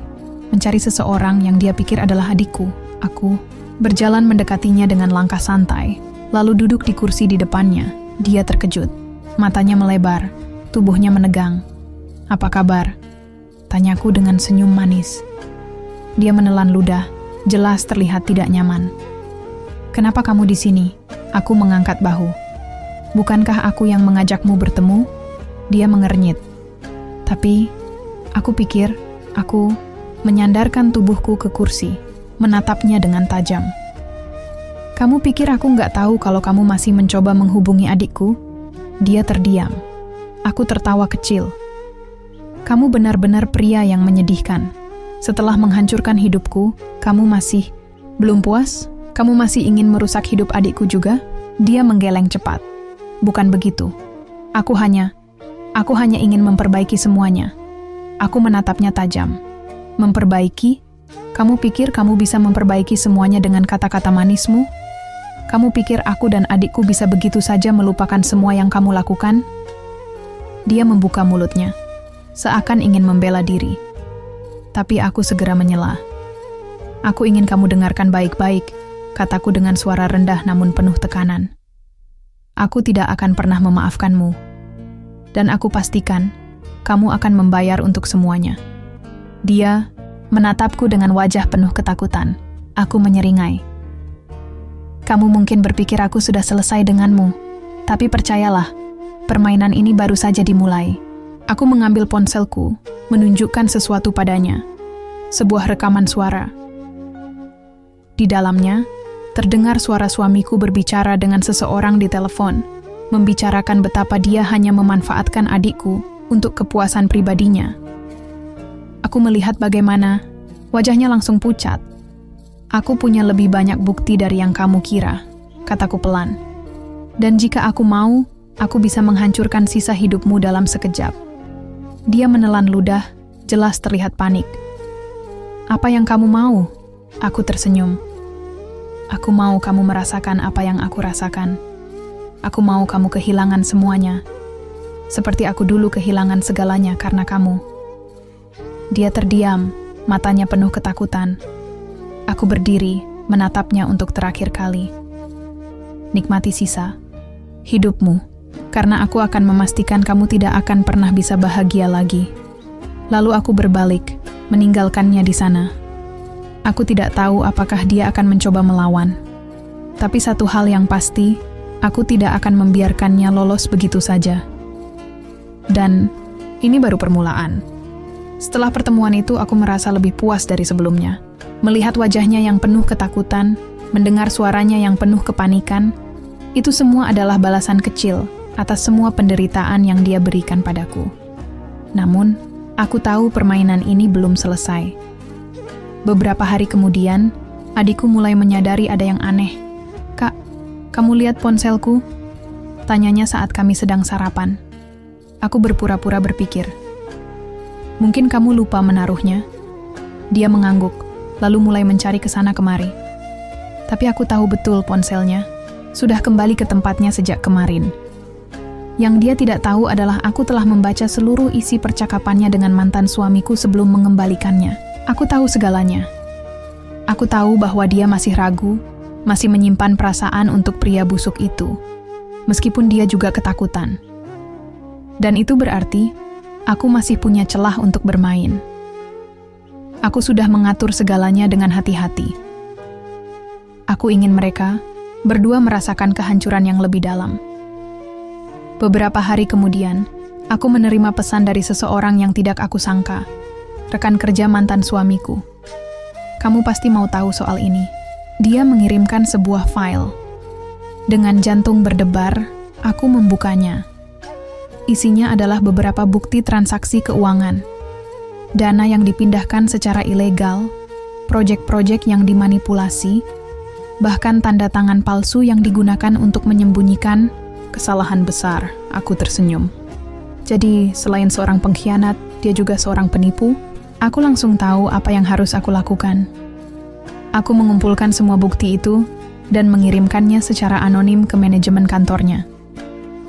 mencari seseorang yang dia pikir adalah adikku. Aku berjalan mendekatinya dengan langkah santai, lalu duduk di kursi di depannya. Dia terkejut, matanya melebar, tubuhnya menegang. "Apa kabar?" tanyaku dengan senyum manis. Dia menelan ludah, jelas terlihat tidak nyaman. "Kenapa kamu di sini?" Aku mengangkat bahu. "Bukankah aku yang mengajakmu bertemu?" Dia mengernyit. Tapi, aku pikir, aku menyandarkan tubuhku ke kursi, menatapnya dengan tajam. "Kamu pikir aku nggak tahu kalau kamu masih mencoba menghubungi adikku?" Dia terdiam. Aku tertawa kecil. "Kamu benar-benar pria yang menyedihkan. Setelah menghancurkan hidupku, kamu masih belum puas? Kamu masih ingin merusak hidup adikku juga?" Dia menggeleng cepat. "Bukan begitu. Aku hanya ingin memperbaiki semuanya." Aku menatapnya tajam. "Memperbaiki? Kamu pikir kamu bisa memperbaiki semuanya dengan kata-kata manismu? Kamu pikir aku dan adikku bisa begitu saja melupakan semua yang kamu lakukan?" Dia membuka mulutnya, seakan ingin membela diri. Tapi aku segera menyela. "Aku ingin kamu dengarkan baik-baik," kataku dengan suara rendah namun penuh tekanan. "Aku tidak akan pernah memaafkanmu. Dan aku pastikan, kamu akan membayar untuk semuanya." Dia menatapku dengan wajah penuh ketakutan. Aku menyeringai. "Kamu mungkin berpikir aku sudah selesai denganmu. Tapi percayalah, permainan ini baru saja dimulai." Aku mengambil ponselku, menunjukkan sesuatu padanya. Sebuah rekaman suara. Di dalamnya, terdengar suara suamiku berbicara dengan seseorang di telepon, membicarakan betapa dia hanya memanfaatkan adikku untuk kepuasan pribadinya. Aku melihat bagaimana wajahnya langsung pucat. "Aku punya lebih banyak bukti dari yang kamu kira," kataku pelan. "Dan jika aku mau, aku bisa menghancurkan sisa hidupmu dalam sekejap." Dia menelan ludah, jelas terlihat panik. "Apa yang kamu mau?" Aku tersenyum. "Aku mau kamu merasakan apa yang aku rasakan. Aku mau kamu kehilangan semuanya. Seperti aku dulu kehilangan segalanya karena kamu." Dia terdiam, matanya penuh ketakutan. Aku berdiri, menatapnya untuk terakhir kali. "Nikmati sisa hidupmu. Karena aku akan memastikan kamu tidak akan pernah bisa bahagia lagi." Lalu aku berbalik, meninggalkannya di sana. Aku tidak tahu apakah dia akan mencoba melawan. Tapi satu hal yang pasti, aku tidak akan membiarkannya lolos begitu saja. Dan ini baru permulaan. Setelah pertemuan itu, aku merasa lebih puas dari sebelumnya. Melihat wajahnya yang penuh ketakutan, mendengar suaranya yang penuh kepanikan, itu semua adalah balasan kecil atas semua penderitaan yang dia berikan padaku. Namun, aku tahu permainan ini belum selesai. Beberapa hari kemudian, adikku mulai menyadari ada yang aneh. "Kak, kamu lihat ponselku?" tanyanya saat kami sedang sarapan. Aku berpura-pura berpikir. "Mungkin kamu lupa menaruhnya." Dia mengangguk, lalu mulai mencari ke sana kemari. Tapi aku tahu betul ponselnya sudah kembali ke tempatnya sejak kemarin. Yang dia tidak tahu adalah aku telah membaca seluruh isi percakapannya dengan mantan suamiku sebelum mengembalikannya. Aku tahu segalanya. Aku tahu bahwa dia masih ragu, masih menyimpan perasaan untuk pria busuk itu, meskipun dia juga ketakutan. Dan itu berarti aku masih punya celah untuk bermain. Aku sudah mengatur segalanya dengan hati-hati. Aku ingin mereka berdua merasakan kehancuran yang lebih dalam. Beberapa hari kemudian, aku menerima pesan dari seseorang yang tidak aku sangka, rekan kerja mantan suamiku. Kamu pasti mau tahu soal ini. Dia mengirimkan sebuah file. Dengan jantung berdebar, aku membukanya. Isinya adalah beberapa bukti transaksi keuangan, dana yang dipindahkan secara ilegal, proyek-proyek yang dimanipulasi, bahkan tanda tangan palsu yang digunakan untuk menyembunyikan kesalahan besar. Aku tersenyum. Jadi, selain seorang pengkhianat, dia juga seorang penipu. Aku langsung tahu apa yang harus aku lakukan. Aku mengumpulkan semua bukti itu dan mengirimkannya secara anonim ke manajemen kantornya.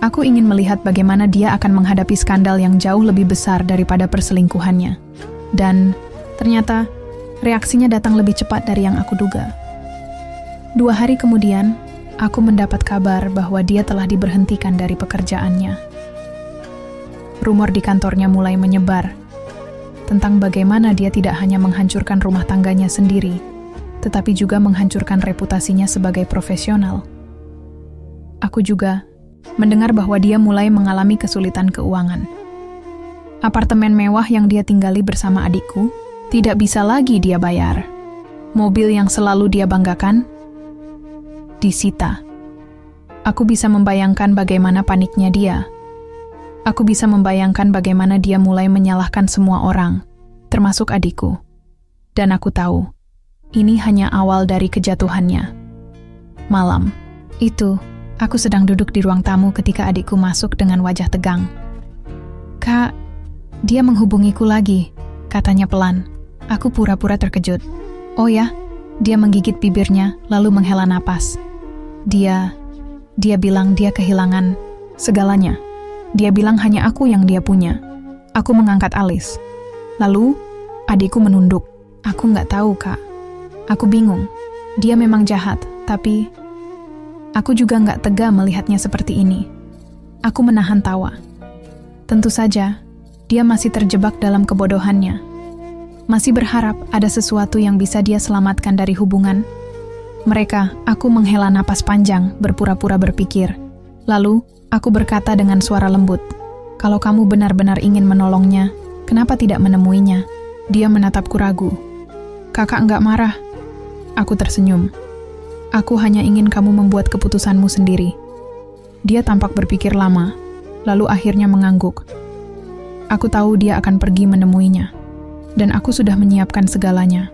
Aku ingin melihat bagaimana dia akan menghadapi skandal yang jauh lebih besar daripada perselingkuhannya. Dan ternyata reaksinya datang lebih cepat dari yang aku duga. 2 hari kemudian, aku mendapat kabar bahwa dia telah diberhentikan dari pekerjaannya. Rumor di kantornya mulai menyebar tentang bagaimana dia tidak hanya menghancurkan rumah tangganya sendiri, tetapi juga menghancurkan reputasinya sebagai profesional. Aku juga mendengar bahwa dia mulai mengalami kesulitan keuangan. Apartemen mewah yang dia tinggali bersama adikku tidak bisa lagi dia bayar. Mobil yang selalu dia banggakan disita. Aku bisa membayangkan bagaimana paniknya dia. Aku bisa membayangkan bagaimana dia mulai menyalahkan semua orang, termasuk adikku. Dan aku tahu, ini hanya awal dari kejatuhannya. Malam itu, aku sedang duduk di ruang tamu ketika adikku masuk dengan wajah tegang. "Kak, dia menghubungiku lagi," katanya pelan. Aku pura-pura terkejut. "Oh ya?" Dia menggigit bibirnya, lalu menghela napas. Dia bilang dia kehilangan segalanya. Dia bilang hanya aku yang dia punya. Aku mengangkat alis. Lalu, adikku menunduk. Aku nggak tahu, Kak. Aku bingung. Dia memang jahat, tapi aku juga nggak tega melihatnya seperti ini. Aku menahan tawa. Tentu saja, dia masih terjebak dalam kebodohannya. Masih berharap ada sesuatu yang bisa dia selamatkan dari hubungan. Aku menghela napas panjang, berpura-pura berpikir. Lalu, aku berkata dengan suara lembut, "Kalau kamu benar-benar ingin menolongnya, kenapa tidak menemuinya?" Dia menatapku ragu. "Kakak nggak marah?" Aku tersenyum. "Aku hanya ingin kamu membuat keputusanmu sendiri." Dia tampak berpikir lama, lalu akhirnya mengangguk. Aku tahu dia akan pergi menemuinya, dan aku sudah menyiapkan segalanya.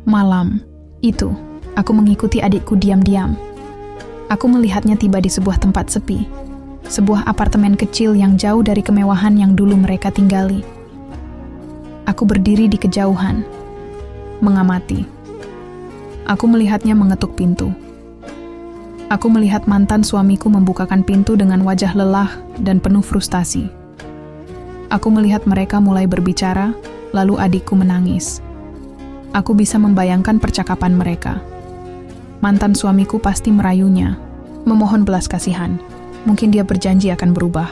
Malam itu, aku mengikuti adikku diam-diam. Aku melihatnya tiba di sebuah tempat sepi, sebuah apartemen kecil yang jauh dari kemewahan yang dulu mereka tinggali. Aku berdiri di kejauhan, mengamati. Aku melihatnya mengetuk pintu. Aku melihat mantan suamiku membukakan pintu dengan wajah lelah dan penuh frustasi. Aku melihat mereka mulai berbicara, lalu adikku menangis. Aku bisa membayangkan percakapan mereka. Mantan suamiku pasti merayunya, memohon belas kasihan. Mungkin dia berjanji akan berubah.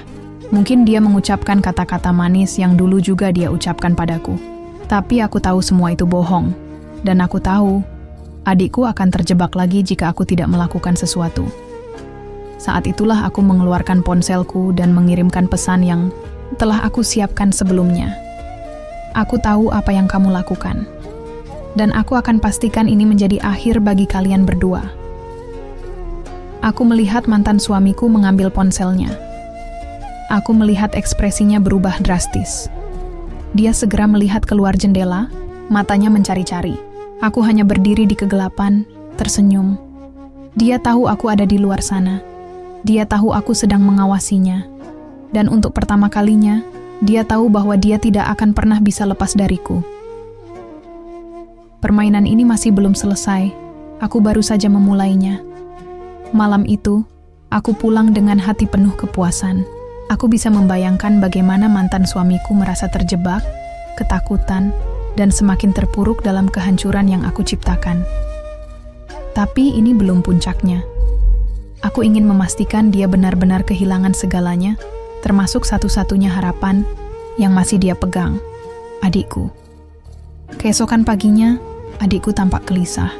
Mungkin dia mengucapkan kata-kata manis yang dulu juga dia ucapkan padaku. Tapi aku tahu semua itu bohong. Dan aku tahu, adikku akan terjebak lagi jika aku tidak melakukan sesuatu. Saat itulah aku mengeluarkan ponselku dan mengirimkan pesan yang telah aku siapkan sebelumnya. Aku tahu apa yang kamu lakukan. Dan aku akan pastikan ini menjadi akhir bagi kalian berdua. Aku melihat mantan suamiku mengambil ponselnya. Aku melihat ekspresinya berubah drastis. Dia segera melihat keluar jendela, matanya mencari-cari. Aku hanya berdiri di kegelapan, tersenyum. Dia tahu aku ada di luar sana. Dia tahu aku sedang mengawasinya. Dan untuk pertama kalinya, dia tahu bahwa dia tidak akan pernah bisa lepas dariku. Permainan ini masih belum selesai. Aku baru saja memulainya. Malam itu, aku pulang dengan hati penuh kepuasan. Aku bisa membayangkan bagaimana mantan suamiku merasa terjebak, ketakutan, dan semakin terpuruk dalam kehancuran yang aku ciptakan. Tapi ini belum puncaknya. Aku ingin memastikan dia benar-benar kehilangan segalanya, termasuk satu-satunya harapan yang masih dia pegang, adikku. Keesokan paginya, adikku tampak gelisah.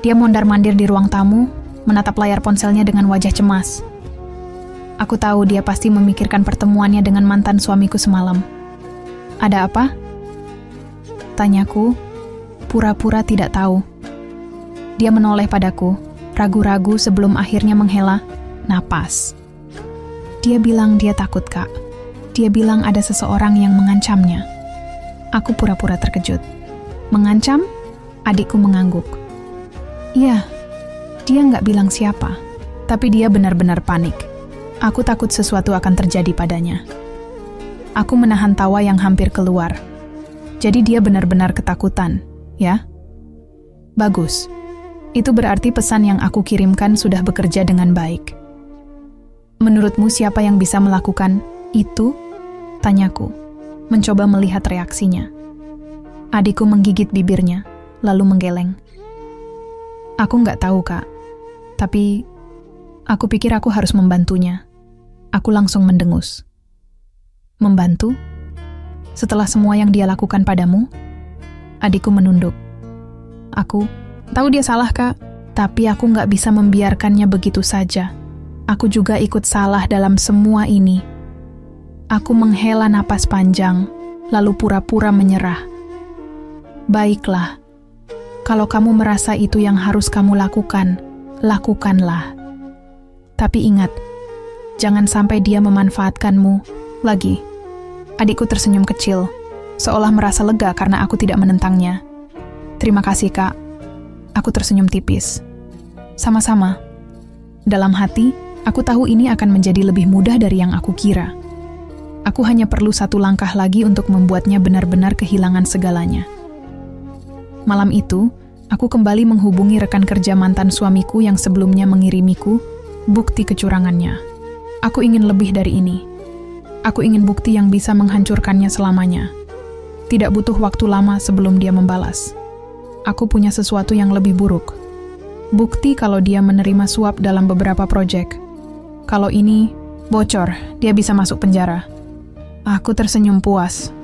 Dia mondar-mandir di ruang tamu, menatap layar ponselnya dengan wajah cemas. Aku tahu dia pasti memikirkan pertemuannya dengan mantan suamiku semalam. "Ada apa?" Tanyaku, pura-pura tidak tahu. Dia menoleh padaku, ragu-ragu sebelum akhirnya menghela napas. Dia bilang dia takut, Kak. Dia bilang ada seseorang yang mengancamnya. Aku pura-pura terkejut. "Mengancam?" Adikku mengangguk. "Iya, dia nggak bilang siapa, tapi dia benar-benar panik. Aku takut sesuatu akan terjadi padanya." Aku menahan tawa yang hampir keluar. Jadi dia benar-benar ketakutan, ya? Bagus. Itu berarti pesan yang aku kirimkan sudah bekerja dengan baik. Menurutmu siapa yang bisa melakukan itu? Tanyaku, mencoba melihat reaksinya. Adikku menggigit bibirnya, lalu menggeleng. Aku nggak tahu, Kak. Tapi, aku pikir aku harus membantunya. Aku langsung mendengus. Membantu? Setelah semua yang dia lakukan padamu? Adikku menunduk. Aku tahu dia salah, Kak. Tapi aku nggak bisa membiarkannya begitu saja. Aku juga ikut salah dalam semua ini. Aku menghela napas panjang, lalu pura-pura menyerah. Baiklah, kalau kamu merasa itu yang harus kamu lakukan, lakukanlah. Tapi ingat, jangan sampai dia memanfaatkanmu lagi. Adikku tersenyum kecil, seolah merasa lega karena aku tidak menentangnya. Terima kasih, Kak. Aku tersenyum tipis. Sama-sama. Dalam hati, aku tahu ini akan menjadi lebih mudah dari yang aku kira. Aku hanya perlu satu langkah lagi untuk membuatnya benar-benar kehilangan segalanya. Malam itu, aku kembali menghubungi rekan kerja mantan suamiku yang sebelumnya mengirimiku bukti kecurangannya. Aku ingin lebih dari ini. Aku ingin bukti yang bisa menghancurkannya selamanya. Tidak butuh waktu lama sebelum dia membalas. Aku punya sesuatu yang lebih buruk. Bukti kalau dia menerima suap dalam beberapa proyek. Kalau ini bocor, dia bisa masuk penjara. Aku tersenyum puas.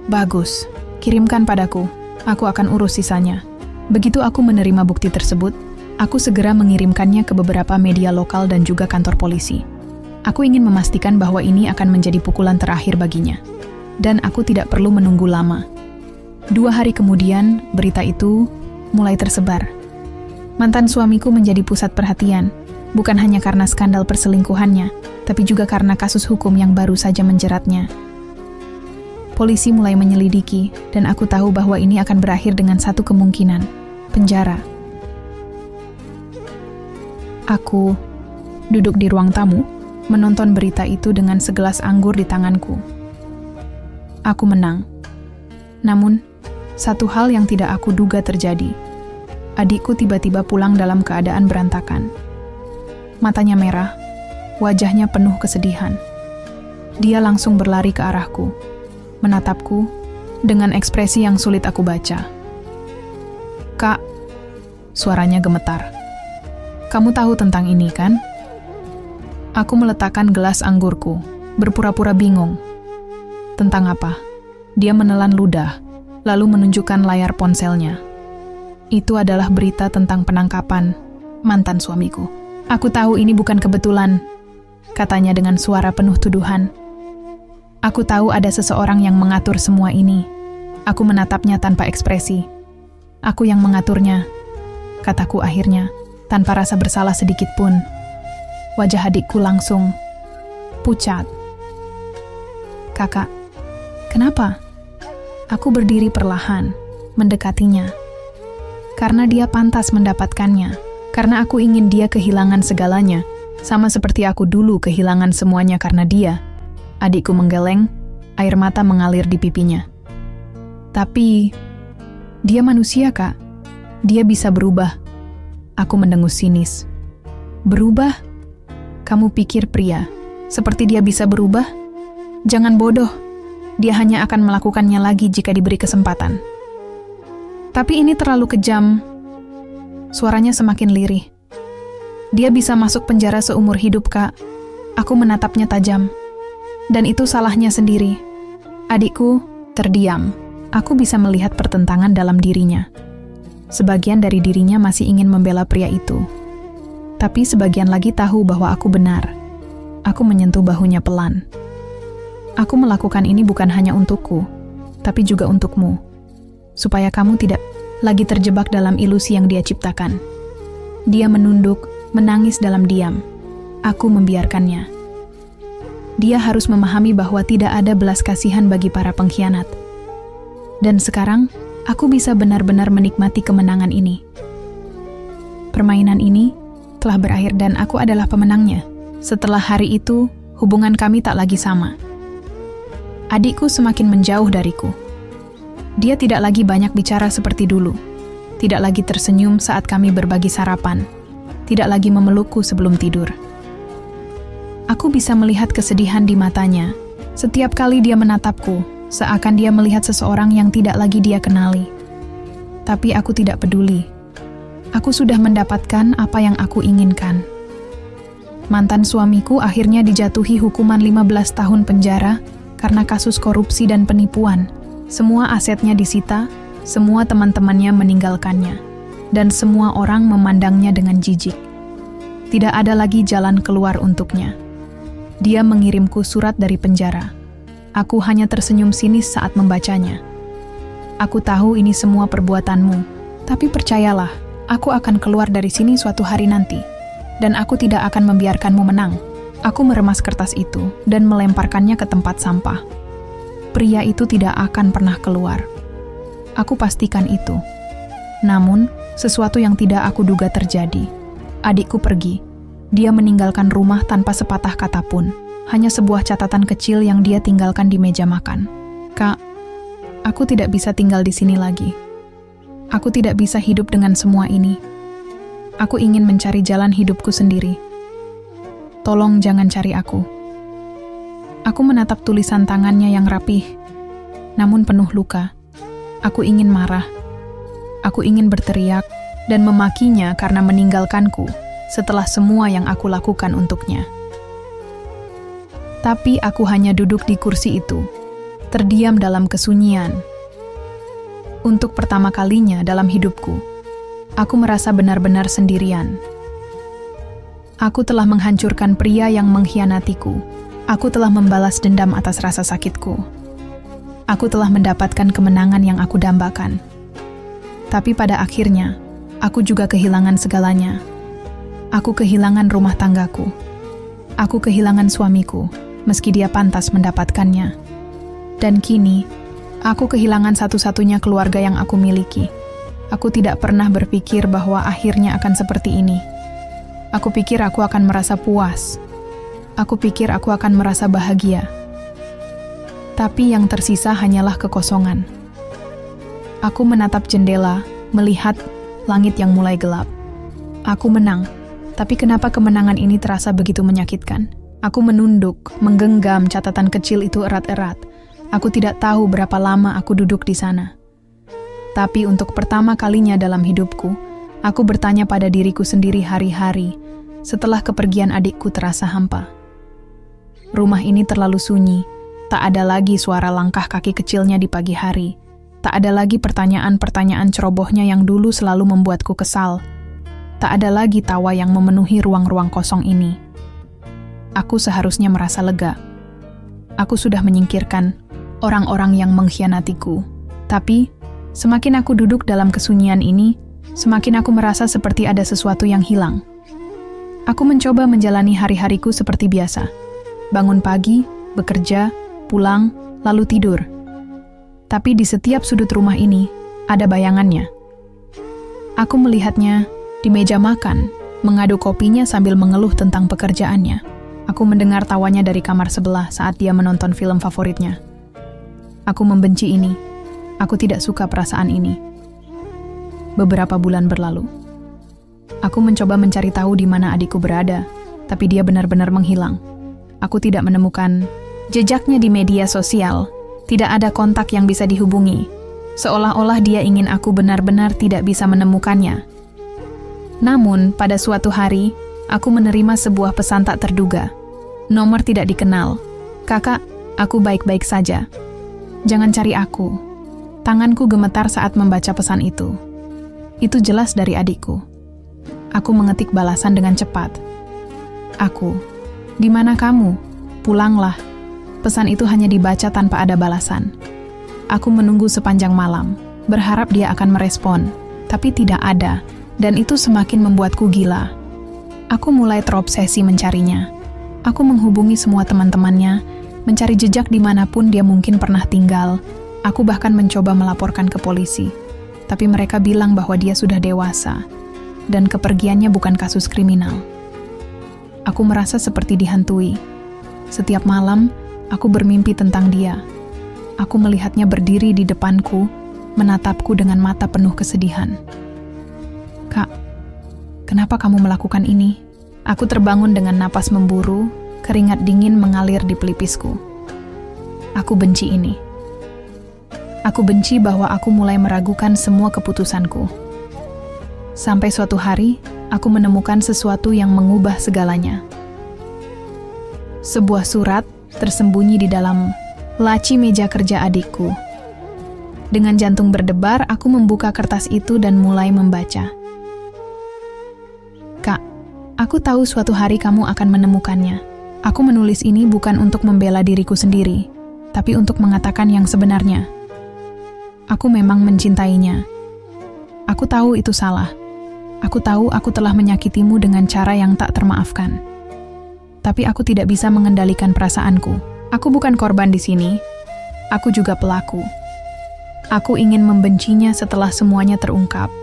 Bagus, kirimkan padaku. Aku akan urus sisanya. Begitu aku menerima bukti tersebut, aku segera mengirimkannya ke beberapa media lokal dan juga kantor polisi. Aku ingin memastikan bahwa ini akan menjadi pukulan terakhir baginya. Dan aku tidak perlu menunggu lama. 2 hari kemudian, berita itu mulai tersebar. Mantan suamiku menjadi pusat perhatian, bukan hanya karena skandal perselingkuhannya, tapi juga karena kasus hukum yang baru saja menjeratnya. Polisi mulai menyelidiki, dan aku tahu bahwa ini akan berakhir dengan satu kemungkinan, penjara. Aku duduk di ruang tamu, menonton berita itu dengan segelas anggur di tanganku. Aku menang. Namun, satu hal yang tidak aku duga terjadi. Adikku tiba-tiba pulang dalam keadaan berantakan. Matanya merah, wajahnya penuh kesedihan. Dia langsung berlari ke arahku, menatapku dengan ekspresi yang sulit aku baca. "Kak," suaranya gemetar. "Kamu tahu tentang ini, kan?" Aku meletakkan gelas anggurku, berpura-pura bingung. "Tentang apa?" Dia menelan ludah, lalu menunjukkan layar ponselnya. Itu adalah berita tentang penangkapan mantan suamiku. "Aku tahu ini bukan kebetulan," katanya dengan suara penuh tuduhan. "Aku tahu ada seseorang yang mengatur semua ini." Aku menatapnya tanpa ekspresi. "Aku yang mengaturnya," kataku akhirnya, tanpa rasa bersalah sedikit pun. Wajah adikku langsung pucat. "Kakak, kenapa?" Aku berdiri perlahan, mendekatinya. Karena dia pantas mendapatkannya. Karena aku ingin dia kehilangan segalanya, sama seperti aku dulu kehilangan semuanya karena dia. Adikku menggeleng, air mata mengalir di pipinya. "Tapi, dia manusia, Kak. Dia bisa berubah." Aku mendengus sinis. "Berubah? Kamu pikir pria seperti dia bisa berubah? Jangan bodoh. Dia hanya akan melakukannya lagi jika diberi kesempatan." "Tapi ini terlalu kejam." Suaranya semakin lirih. "Dia bisa masuk penjara seumur hidup, Kak." Aku menatapnya tajam. "Dan itu salahnya sendiri." Adikku terdiam. Aku bisa melihat pertentangan dalam dirinya. Sebagian dari dirinya masih ingin membela pria itu. Tapi sebagian lagi tahu bahwa aku benar. Aku menyentuh bahunya pelan. "Aku melakukan ini bukan hanya untukku, tapi juga untukmu. Supaya kamu tidak lagi terjebak dalam ilusi yang dia ciptakan." Dia menunduk, menangis dalam diam. Aku membiarkannya. Dia harus memahami bahwa tidak ada belas kasihan bagi para pengkhianat. Dan sekarang, aku bisa benar-benar menikmati kemenangan ini. Permainan ini telah berakhir dan aku adalah pemenangnya. Setelah hari itu, hubungan kami tak lagi sama. Adikku semakin menjauh dariku. Dia tidak lagi banyak bicara seperti dulu. Tidak lagi tersenyum saat kami berbagi sarapan. Tidak lagi memelukku sebelum tidur. Aku bisa melihat kesedihan di matanya. Setiap kali dia menatapku, seakan dia melihat seseorang yang tidak lagi dia kenali. Tapi aku tidak peduli. Aku sudah mendapatkan apa yang aku inginkan. Mantan suamiku akhirnya dijatuhi hukuman 15 tahun penjara karena kasus korupsi dan penipuan. Semua asetnya disita, semua teman-temannya meninggalkannya, dan semua orang memandangnya dengan jijik. Tidak ada lagi jalan keluar untuknya. Dia mengirimku surat dari penjara. Aku hanya tersenyum sinis saat membacanya. Aku tahu ini semua perbuatanmu, tapi percayalah, aku akan keluar dari sini suatu hari nanti, dan aku tidak akan membiarkanmu menang. Aku meremas kertas itu dan melemparkannya ke tempat sampah. Pria itu tidak akan pernah keluar. Aku pastikan itu. Namun, sesuatu yang tidak aku duga terjadi. Adikku pergi. Dia meninggalkan rumah tanpa sepatah kata pun. Hanya sebuah catatan kecil yang dia tinggalkan di meja makan. Kak, aku tidak bisa tinggal di sini lagi. Aku tidak bisa hidup dengan semua ini. Aku ingin mencari jalan hidupku sendiri. Tolong jangan cari aku. Aku menatap tulisan tangannya yang rapih, namun penuh luka. Aku ingin marah. Aku ingin berteriak dan memakinya karena meninggalkanku setelah semua yang aku lakukan untuknya. Tapi aku hanya duduk di kursi itu, terdiam dalam kesunyian. Untuk pertama kalinya dalam hidupku, aku merasa benar-benar sendirian. Aku telah menghancurkan pria yang mengkhianatiku. Aku telah membalas dendam atas rasa sakitku. Aku telah mendapatkan kemenangan yang aku dambakan. Tapi pada akhirnya, aku juga kehilangan segalanya. Aku kehilangan rumah tanggaku. Aku kehilangan suamiku, meski dia pantas mendapatkannya. Dan kini, aku kehilangan satu-satunya keluarga yang aku miliki. Aku tidak pernah berpikir bahwa akhirnya akan seperti ini. Aku pikir aku akan merasa puas. Aku pikir aku akan merasa bahagia. Tapi yang tersisa hanyalah kekosongan. Aku menatap jendela, melihat langit yang mulai gelap. Aku menang. Tapi kenapa kemenangan ini terasa begitu menyakitkan? Aku menunduk, menggenggam catatan kecil itu erat-erat. Aku tidak tahu berapa lama aku duduk di sana. Tapi untuk pertama kalinya dalam hidupku, aku bertanya pada diriku sendiri hari-hari, setelah kepergian adikku terasa hampa. Rumah ini terlalu sunyi, tak ada lagi suara langkah kaki kecilnya di pagi hari. Tak ada lagi pertanyaan-pertanyaan cerobohnya yang dulu selalu membuatku kesal. Tak ada lagi tawa yang memenuhi ruang-ruang kosong ini. Aku seharusnya merasa lega. Aku sudah menyingkirkan orang-orang yang mengkhianatiku. Tapi, semakin aku duduk dalam kesunyian ini, semakin aku merasa seperti ada sesuatu yang hilang. Aku mencoba menjalani hari-hariku seperti biasa. Bangun pagi, bekerja, pulang, lalu tidur. Tapi di setiap sudut rumah ini, ada bayangannya. Aku melihatnya di meja makan, mengadu kopinya sambil mengeluh tentang pekerjaannya. Aku mendengar tawanya dari kamar sebelah saat dia menonton film favoritnya. Aku membenci ini. Aku tidak suka perasaan ini. Beberapa bulan berlalu. Aku mencoba mencari tahu di mana adikku berada, tapi dia benar-benar menghilang. Aku tidak menemukan jejaknya di media sosial. Tidak ada kontak yang bisa dihubungi. Seolah-olah dia ingin aku benar-benar tidak bisa menemukannya. Namun, pada suatu hari, aku menerima sebuah pesan tak terduga. Nomor tidak dikenal. Kakak, aku baik-baik saja. Jangan cari aku. Tanganku gemetar saat membaca pesan itu. Itu jelas dari adikku. Aku mengetik balasan dengan cepat. Aku, di mana kamu? Pulanglah. Pesan itu hanya dibaca tanpa ada balasan. Aku menunggu sepanjang malam, berharap dia akan merespon, tapi tidak ada. Dan itu semakin membuatku gila. Aku mulai terobsesi mencarinya. Aku menghubungi semua teman-temannya, mencari jejak dimanapun dia mungkin pernah tinggal. Aku bahkan mencoba melaporkan ke polisi. Tapi mereka bilang bahwa dia sudah dewasa, dan kepergiannya bukan kasus kriminal. Aku merasa seperti dihantui. Setiap malam, aku bermimpi tentang dia. Aku melihatnya berdiri di depanku, menatapku dengan mata penuh kesedihan. Kak, kenapa kamu melakukan ini? Aku terbangun dengan napas memburu, Keringat dingin mengalir di pelipisku. Aku benci ini. Aku benci bahwa aku mulai meragukan semua keputusanku. Sampai suatu hari, aku menemukan sesuatu yang mengubah segalanya. Sebuah surat tersembunyi di dalam laci meja kerja adikku. Dengan jantung berdebar, aku membuka kertas itu dan mulai membaca. Kak, aku tahu suatu hari kamu akan menemukannya. Aku menulis ini bukan untuk membela diriku sendiri, tapi untuk mengatakan yang sebenarnya. Aku memang mencintainya. Aku tahu itu salah. Aku tahu aku telah menyakitimu dengan cara yang tak termaafkan. Tapi aku tidak bisa mengendalikan perasaanku. Aku bukan korban di sini. Aku juga pelaku. Aku ingin membencinya setelah semuanya terungkap.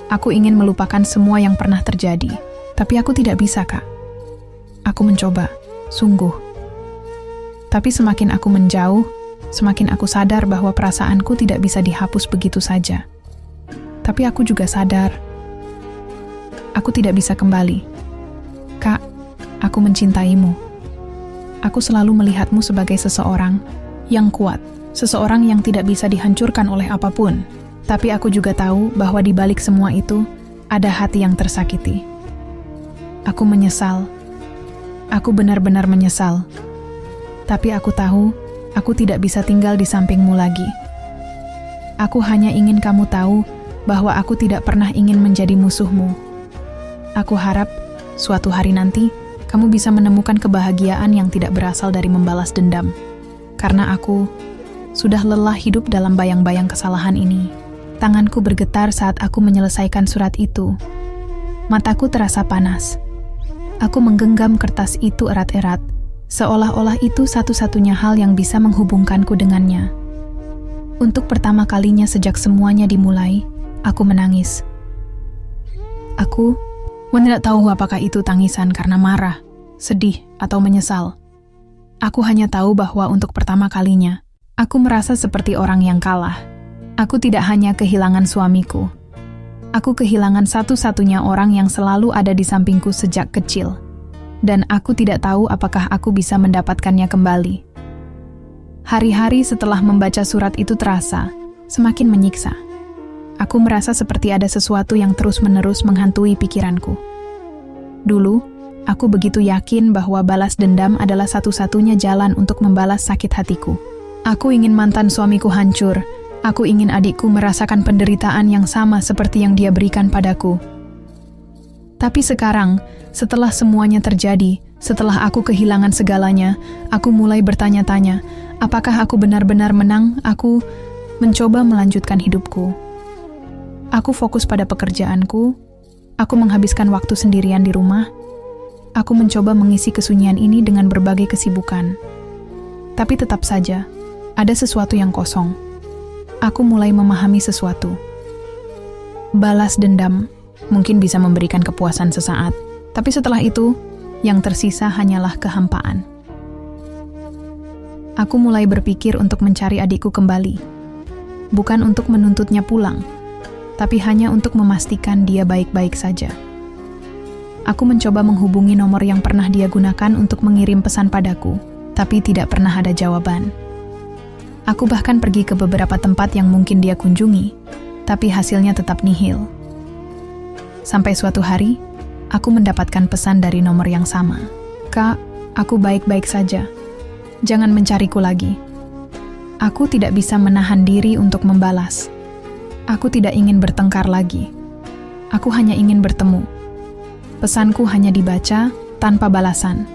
Aku ingin melupakan semua yang pernah terjadi. Tapi aku tidak bisa, Kak. Aku mencoba, sungguh. Tapi semakin aku menjauh, semakin aku sadar bahwa perasaanku tidak bisa dihapus begitu saja. Tapi aku juga sadar, aku tidak bisa kembali. Kak, aku mencintaimu. Aku selalu melihatmu sebagai seseorang yang kuat, seseorang yang tidak bisa dihancurkan oleh apapun. Tapi aku juga tahu bahwa di balik semua itu, ada hati yang tersakiti. Aku menyesal. Aku benar-benar menyesal. Tapi aku tahu, aku tidak bisa tinggal di sampingmu lagi. Aku hanya ingin kamu tahu bahwa aku tidak pernah ingin menjadi musuhmu. Aku harap, suatu hari nanti, kamu bisa menemukan kebahagiaan yang tidak berasal dari membalas dendam. Karena aku sudah lelah hidup dalam bayang-bayang kesalahan ini. Tanganku bergetar saat aku menyelesaikan surat itu. Mataku terasa panas. Aku menggenggam kertas itu erat-erat, seolah-olah itu satu-satunya hal yang bisa menghubungkanku dengannya. Untuk pertama kalinya sejak semuanya dimulai, aku menangis. Aku tidak tahu apakah itu tangisan karena marah, sedih, atau menyesal. Aku hanya tahu bahwa untuk pertama kalinya, aku merasa seperti orang yang kalah. Aku tidak hanya kehilangan suamiku. Aku kehilangan satu-satunya orang yang selalu ada di sampingku sejak kecil. Dan aku tidak tahu apakah aku bisa mendapatkannya kembali. Hari-hari setelah membaca surat itu terasa semakin menyiksa. Aku merasa seperti ada sesuatu yang terus-menerus menghantui pikiranku. Dulu, aku begitu yakin bahwa balas dendam adalah satu-satunya jalan untuk membalas sakit hatiku. Aku ingin mantan suamiku hancur. Aku ingin adikku merasakan penderitaan yang sama seperti yang dia berikan padaku. Tapi sekarang, setelah semuanya terjadi, setelah aku kehilangan segalanya, aku mulai bertanya-tanya, apakah aku benar-benar menang? Aku mencoba melanjutkan hidupku. Aku fokus pada pekerjaanku. Aku menghabiskan waktu sendirian di rumah. Aku mencoba mengisi kesunyian ini dengan berbagai kesibukan. Tapi tetap saja, ada sesuatu yang kosong. Aku mulai memahami sesuatu. Balas dendam mungkin bisa memberikan kepuasan sesaat, tapi setelah itu, yang tersisa hanyalah kehampaan. Aku mulai berpikir untuk mencari adikku kembali. Bukan untuk menuntutnya pulang, tapi hanya untuk memastikan dia baik-baik saja. Aku mencoba menghubungi nomor yang pernah dia gunakan untuk mengirim pesan padaku, tapi tidak pernah ada jawaban. Aku bahkan pergi ke beberapa tempat yang mungkin dia kunjungi, tapi hasilnya tetap nihil. Sampai suatu hari, aku mendapatkan pesan dari nomor yang sama. Kak, aku baik-baik saja. Jangan mencariku lagi. Aku tidak bisa menahan diri untuk membalas. Aku tidak ingin bertengkar lagi. Aku hanya ingin bertemu. Pesanku hanya dibaca tanpa balasan.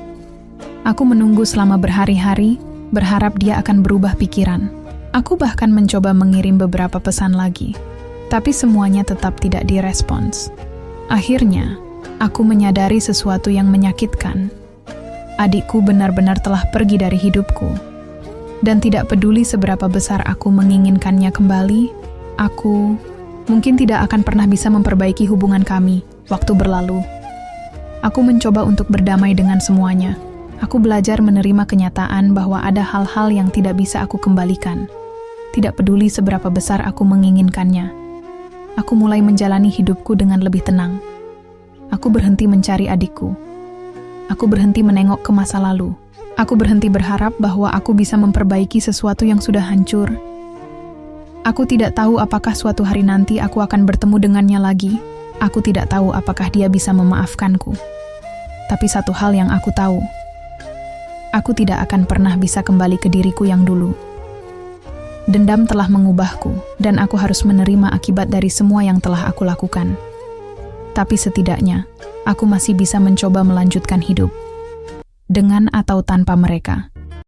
Aku menunggu selama berhari-hari, berharap dia akan berubah pikiran. Aku bahkan mencoba mengirim beberapa pesan lagi, tapi semuanya tetap tidak direspons. Akhirnya, aku menyadari sesuatu yang menyakitkan. Adikku benar-benar telah pergi dari hidupku. Dan tidak peduli seberapa besar aku menginginkannya kembali, aku mungkin tidak akan pernah bisa memperbaiki hubungan kami. Waktu berlalu. Aku mencoba untuk berdamai dengan semuanya. Aku belajar menerima kenyataan bahwa ada hal-hal yang tidak bisa aku kembalikan. Tidak peduli seberapa besar aku menginginkannya. Aku mulai menjalani hidupku dengan lebih tenang. Aku berhenti mencari adikku. Aku berhenti menengok ke masa lalu. Aku berhenti berharap bahwa aku bisa memperbaiki sesuatu yang sudah hancur. Aku tidak tahu apakah suatu hari nanti aku akan bertemu dengannya lagi. Aku tidak tahu apakah dia bisa memaafkanku. Tapi satu hal yang aku tahu, aku tidak akan pernah bisa kembali ke diriku yang dulu. Dendam telah mengubahku, dan aku harus menerima akibat dari semua yang telah aku lakukan. Tapi setidaknya, aku masih bisa mencoba melanjutkan hidup. Dengan atau tanpa mereka.